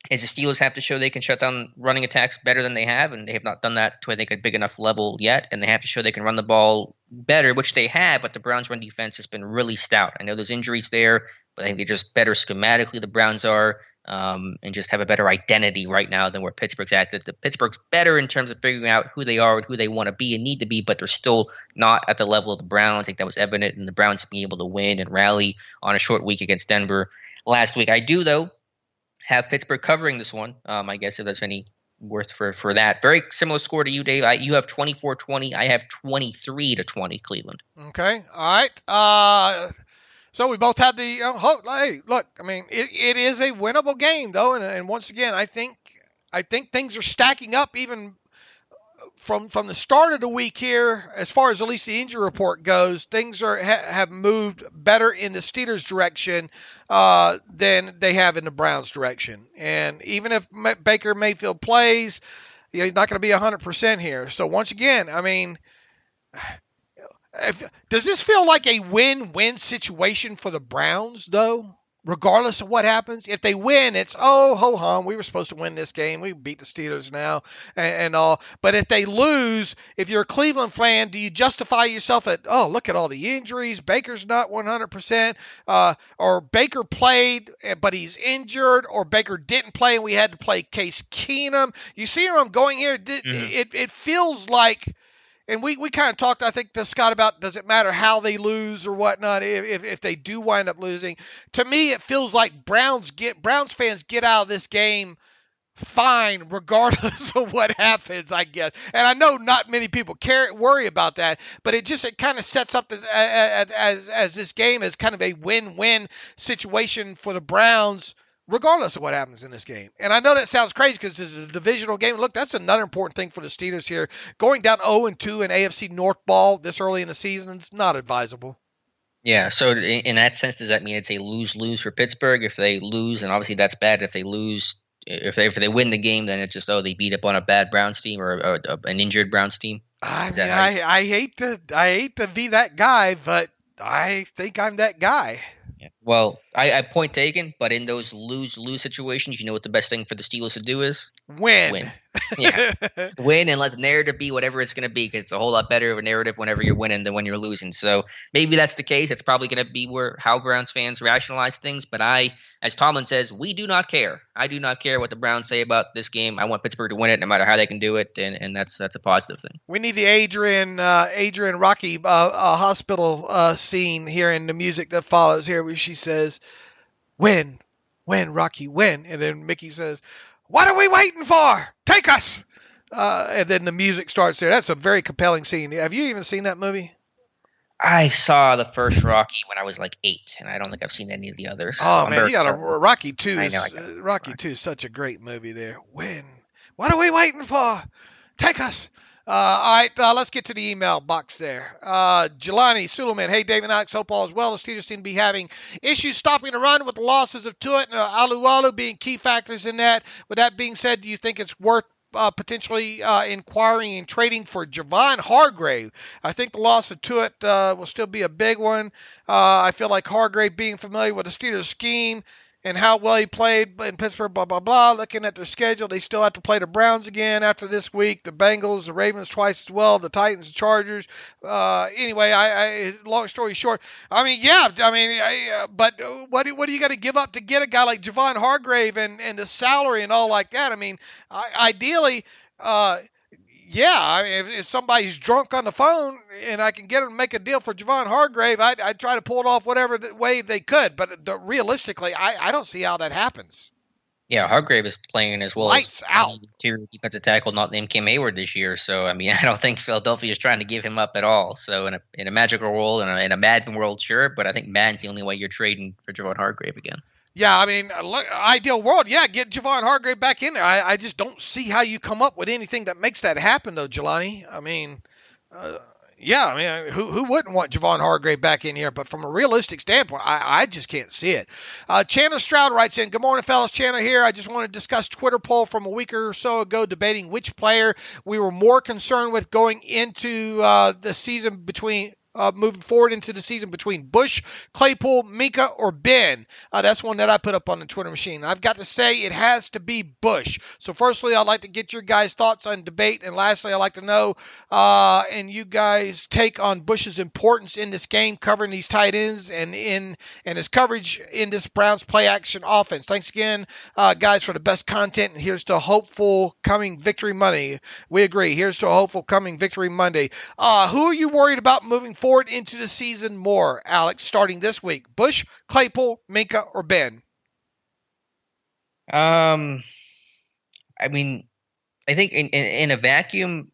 is the Steelers have to show they can shut down running attacks better than they have, and they have not done that to, I think, a big enough level yet. And they have to show they can run the ball better, which they have, but the Browns' run defense has been really stout. I know there's injuries there, but I think they're just better schematically, the Browns are. And just have a better identity right now than where Pittsburgh's at. The Pittsburgh's better in terms of figuring out who they are and who they want to be and need to be, but they're still not at the level of the Browns. I think that was evident in the Browns being able to win and rally on a short week against Denver last week. I do, though, have Pittsburgh covering this one. I guess if there's any worth for that. Very similar score to you, Dave. You have 24-20. I have 23-20 Cleveland. Okay. All right. So we both have the hope. Hey, look, I mean, it is a winnable game, though, and once again, I think things are stacking up even from the start of the week here, as far as at least the injury report goes. Things have moved better in the Steelers' direction than they have in the Browns' direction. And even if Baker Mayfield plays, he's not going to be 100% here. So once again, I mean, does this feel like a win-win situation for the Browns, though? Regardless of what happens, if they win, it's ho hum. We were supposed to win this game. We beat the Steelers now, and all. But if they lose, if you're a Cleveland fan, do you justify yourself at look at all the injuries? Baker's not 100%, or Baker played but he's injured, or Baker didn't play and we had to play Case Keenum. You see where I'm going here? It feels like. And we kind of talked, I think, to Scott about does it matter how they lose or whatnot if they do wind up losing. To me, it feels like Browns fans get out of this game fine regardless of what happens, I guess. And I know not many people worry about that, but it kind of sets up as this game as kind of a win-win situation for the Browns regardless of what happens in this game. And I know that sounds crazy because it's a divisional game. Look, that's another important thing for the Steelers here. Going down 0-2 in AFC North ball this early in the season is not advisable. Yeah, so in that sense, does that mean it's a lose-lose for Pittsburgh? If they lose, and obviously that's bad. If they lose, if they win the game, then it's just, they beat up on a bad Browns team or an injured Browns team? I hate to be that guy, but I think I'm that guy. Yeah. Well, I point taken, but in those lose-lose situations, you know what the best thing for the Steelers to do is? Win. Yeah. Win and let the narrative be whatever it's going to be, because it's a whole lot better of a narrative whenever you're winning than when you're losing. So maybe that's the case. It's probably going to be how Browns fans rationalize things. But as Tomlin says, we do not care. I do not care what the Browns say about this game. I want Pittsburgh to win it no matter how they can do it, and that's a positive thing. We need the Adrian Rocky hospital scene here in the music that follows here, where she says, win, Rocky, win. And then Mickey says, what are we waiting for? Take us. And then the music starts there. That's a very compelling scene. Have you even seen that movie? I saw the first Rocky when I was like 8, and I don't think I've seen any of the others. Oh, man, you got Rocky 2. Rocky 2 is such a great movie there. Win. What are we waiting for? Take us. All right, let's get to the email box there. Jelani Suleiman, hey, David and Alex, hope all is well. The Steelers seem to be having issues stopping the run with the losses of Tuitt and Alualu being key factors in that. With that being said, do you think it's worth potentially inquiring and trading for Javon Hargrave? I think the loss of Tuitt will still be a big one. I feel like Hargrave, being familiar with the Steelers scheme and how well he played in Pittsburgh, blah, blah, blah. Looking at their schedule, they still have to play the Browns again after this week, the Bengals, the Ravens twice as well, the Titans, the Chargers. Anyway, long story short, but what do you got to give up to get a guy like Javon Hargrave and the salary and all like that? I mean, ideally, if somebody's drunk on the phone and I can get them to make a deal for Javon Hargrave, I'd try to pull it off whatever way they could. But realistically, I don't see how that happens. Yeah, Hargrave is playing as well Lights out. Interior defensive tackle, not named Cam Hayward this year. So, I mean, I don't think Philadelphia is trying to give him up at all. So, in a magical world and in a Madden world, sure. But I think Madden's the only way you're trading for Javon Hargrave again. Yeah, I mean, ideal world, get Javon Hargrave back in there. I just don't see how you come up with anything that makes that happen, though, Jelani. I mean, who wouldn't want Javon Hargrave back in here? But from a realistic standpoint, I just can't see it. Chandler Stroud writes in, good morning, fellas. Chandler here. I just want to discuss Twitter poll from a week or so ago debating which player we were more concerned with going into the season moving forward into the season between Bush, Claypool, Minka, or Ben. That's one that I put up on the Twitter machine. I've got to say it has to be Bush. So firstly, I'd like to get your guys' thoughts on debate. And lastly, I'd like to know and you guys' take on Bush's importance in this game, covering these tight ends and his coverage in this Browns play action offense. Thanks again, guys, for the best content. And here's to a hopeful coming victory Monday. We agree. Here's to a hopeful coming victory Monday. Who are you worried about moving forward into the season more, Alex, starting this week? Bush, Claypool, Minka, or Ben? I mean, I think in a vacuum,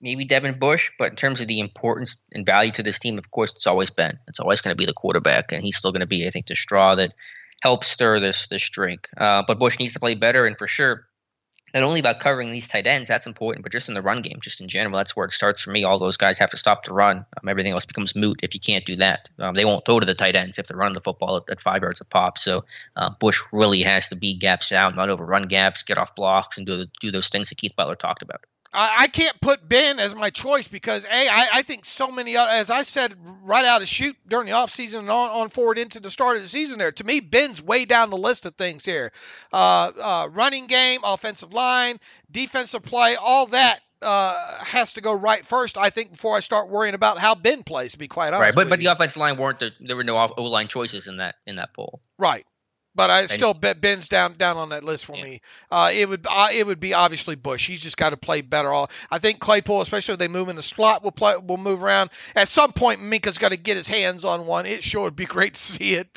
maybe Devin Bush, but in terms of the importance and value to this team, of course, it's always Ben. It's always going to be the quarterback, and he's still going to be, I think, the straw that helps stir this drink. But Bush needs to play better, and for sure, not only about covering these tight ends, that's important, but just in the run game, just in general, that's where it starts for me. All those guys have to stop the run. Everything else becomes moot if you can't do that. They won't throw to the tight ends if they're running the football at 5 yards a pop. So Bush really has to be gaps out, not overrun gaps, get off blocks, and do those things that Keith Butler talked about. I can't put Ben as my choice because, I think so many, as I said right out of shoot during the offseason and on forward into the start of the season there, to me, Ben's way down the list of things here. Running game, offensive line, defensive play, all that has to go right first, I think, before I start worrying about how Ben plays, to be quite honest. Right, but the offensive line there were no O-line choices in that poll. Right. But I still bet Ben's down on that list for me. It would be obviously Bush. He's just got to play better. I think Claypool, especially if they move in the slot, will move around. At some point, Minka's got to get his hands on one. It sure would be great to see it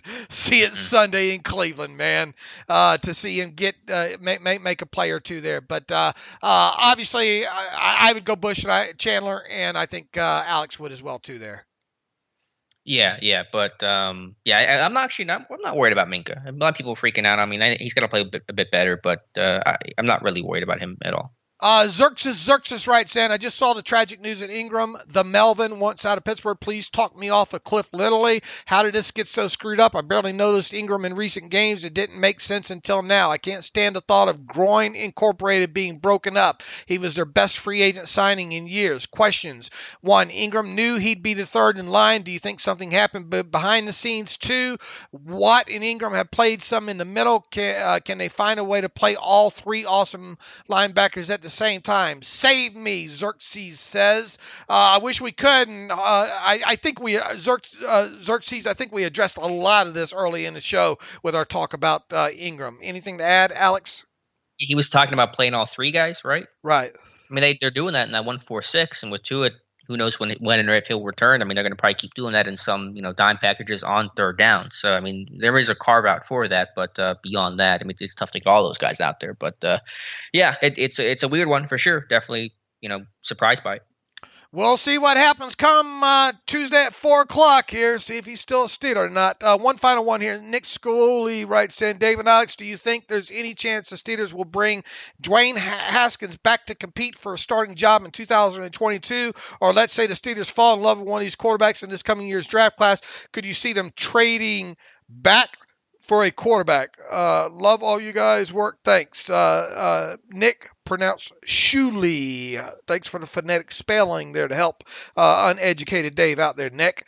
Sunday in Cleveland, man. To see him make a play or two there. But obviously, I would go Bush and Chandler, and I think Alex would as well too there. Yeah, but I'm not worried about Minka. A lot of people are freaking out. I mean, he's got to play a bit better, but I'm not really worried about him at all. Xerxes writes in, I just saw the tragic news in Ingram. The Melvin wants out of Pittsburgh. Please talk me off a cliff literally. How did this get so screwed up? I barely noticed Ingram in recent games. It didn't make sense until now. I can't stand the thought of Groin Incorporated being broken up. He was their best free agent signing in years. Questions. 1, Ingram knew he'd be the third in line. Do you think something happened behind the scenes? 2, Watt and Ingram have played some in the middle. Can they find a way to play all 3 awesome linebackers at the same time? Save me, Xerxes says. I wish we could, and I think Xerxes, I think we addressed a lot of this early in the show with our talk about Ingram. Anything to add, Alex? He was talking about playing all 3 guys, right? Right. I mean, they're doing that in that 1-4-6, and with Tua, who knows when and if he'll return. I mean, they're going to probably keep doing that in some, dime packages on third down. So, I mean, there is a carve out for that, but beyond that, I mean, it's tough to get all those guys out there. But it's a weird one for sure. Definitely, surprised by it. We'll see what happens come Tuesday at 4 o'clock here. See if he's still a Steeler or not. One final one here. Nick Scully writes in, Dave and Alex, do you think there's any chance the Steelers will bring Dwayne Haskins back to compete for a starting job in 2022? Or let's say the Steelers fall in love with one of these quarterbacks in this coming year's draft class. Could you see them trading back for a quarterback? Love all you guys' work. Thanks. Nick, pronounced Shuley. Thanks for the phonetic spelling there to help uneducated Dave out there, Nick.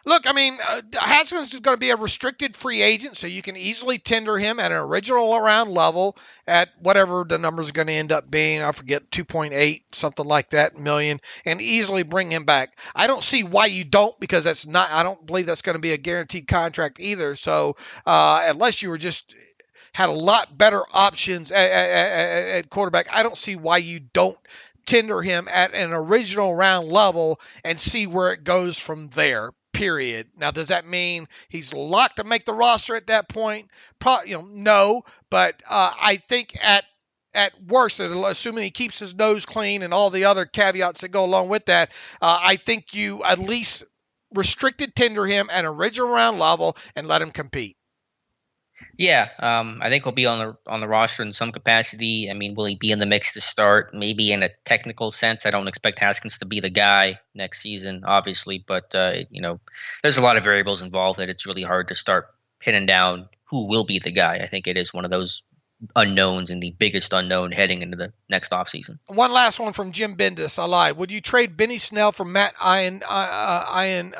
Look, I mean, Haskins is going to be a restricted free agent, so you can easily tender him at an original round level at whatever the number is going to end up being. I forget, 2.8, something like that, million, and easily bring him back. I don't see why you don't, because I don't believe that's going to be a guaranteed contract either. So unless you were just had a lot better options at quarterback, I don't see why you don't tender him at an original round level and see where it goes from there. Period. Now, does that mean he's locked to make the roster at that point? Probably, no. But I think at worst, assuming he keeps his nose clean and all the other caveats that go along with that, I think you at least restricted tender him at an original round level and let him compete. Yeah, I think he'll be on the roster in some capacity. I mean, will he be in the mix to start? Maybe in a technical sense. I don't expect Haskins to be the guy next season, obviously, but there's a lot of variables involved that it's really hard to start pinning down who will be the guy. I think it is one of those unknowns and the biggest unknown heading into the next offseason. One last one from Jim Bendis. I lied. Would you trade Benny Snell for Matt Ioannidis?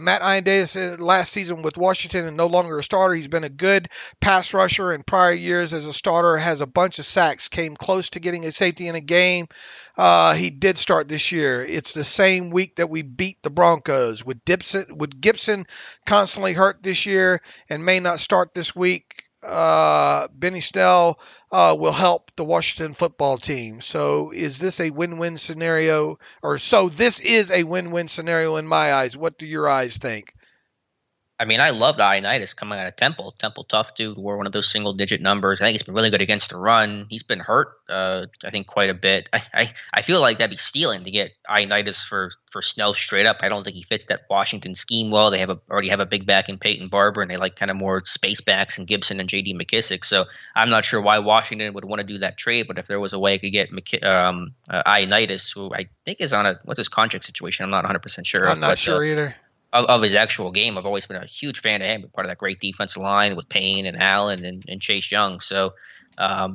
Matt Ioannidis last season with Washington and no longer a starter. He's been a good pass rusher in prior years as a starter, has a bunch of sacks, came close to getting a safety in a game. He did start this year. It's the same week that we beat the Broncos. With Gibson constantly hurt this year and may not start this week, Benny Snell will help the Washington football team. So is this a win-win scenario? This is a win-win scenario in my eyes. What do your eyes think? I mean, I loved Ioannidis coming out of Temple. Temple, tough dude, wore one of those single-digit numbers. I think he's been really good against the run. He's been hurt, I think, quite a bit. I feel like that'd be stealing to get Ioannidis for Snell straight up. I don't think he fits that Washington scheme well. They already have a big back in Peyton Barber, and they like kind of more space backs in Gibson and J.D. McKissick. So I'm not sure why Washington would want to do that trade, but if there was a way I could get Ioannidis, who I think is on what's his contract situation? I'm not 100% sure. I'm not sure either. Of his actual game. I've always been a huge fan of him, part of that great defensive line with Payne and Allen and Chase Young. So,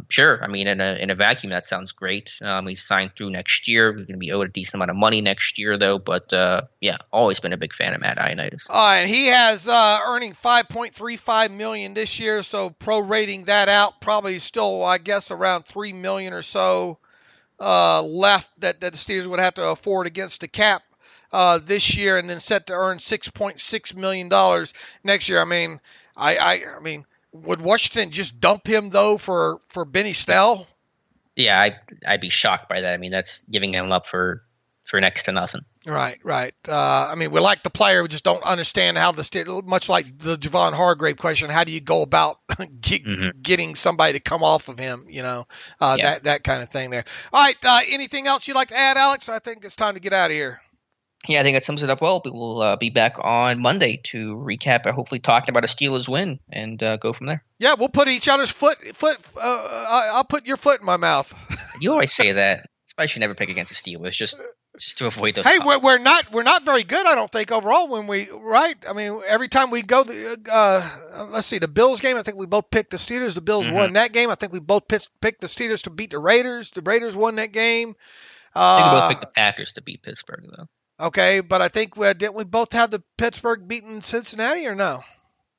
sure. I mean, in a vacuum, that sounds great. He's signed through next year. He's going to be owed a decent amount of money next year, though. But, yeah, always been a big fan of Matt Ioannidis. And he has earning $5.35 million this year, so prorating that out, probably still, I guess, around $3 million or so left that the Steelers would have to afford against the cap this year, and then set to earn $6.6 million next year. I mean, I mean, would Washington just dump him though for Benny Snell? Yeah, I'd be shocked by that. I mean, that's giving him up for next to nothing. Right. I mean, we like the player, we just don't understand how much like the Javon Hargrave question. How do you go about getting somebody to come off of him? You know, that kind of thing there. All right. Anything else you'd like to add, Alex? I think it's time to get out of here. Yeah, I think that sums it up well. We will be back on Monday to recap, hopefully talking about a Steelers win and go from there. Yeah, we'll put each other's foot. I'll put your foot in my mouth. You always say that. That's why I should never pick against the Steelers, just to avoid those. Hey, we're not very good, I don't think, overall. Right? I mean, every time we go, let's see, the Bills game, I think we both picked the Steelers. The Bills won that game. I think we both picked the Steelers to beat the Raiders. The Raiders won that game. I think we both picked the Packers to beat Pittsburgh, though. Okay, but I think didn't we both have the Pittsburgh beating Cincinnati or no?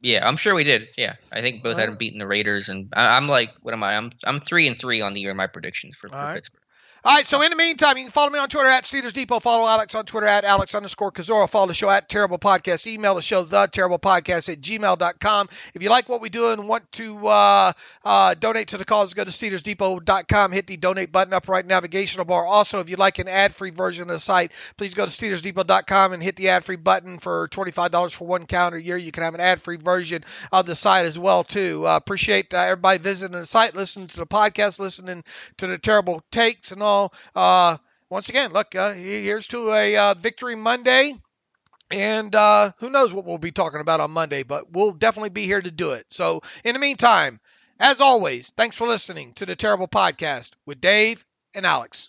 Yeah, I'm sure we did. Yeah, I think both had them beating the Raiders, and I'm like, what am I? I'm 3-3 on the year in my predictions for Pittsburgh. All right, so in the meantime, you can follow me on Twitter at Steelers Depot. Follow Alex on Twitter at Alex_Kozora. Follow the show at Terrible Podcast. Email the show, theterriblepodcast@gmail.com. If you like what we do and want to donate to the cause, go to SteelersDepot.com. Hit the donate button, up right navigational bar. Also, if you'd like an ad-free version of the site, please go to SteelersDepot.com and hit the ad-free button for $25 for one calendar year. You can have an ad-free version of the site as well, too. Appreciate everybody visiting the site, listening to the podcast, listening to the terrible takes and all. Once again, look, here's to a Victory Monday, and who knows what we'll be talking about on Monday, but we'll definitely be here to do it. So in the meantime, as always, thanks for listening to the Terrible Podcast with Dave and Alex.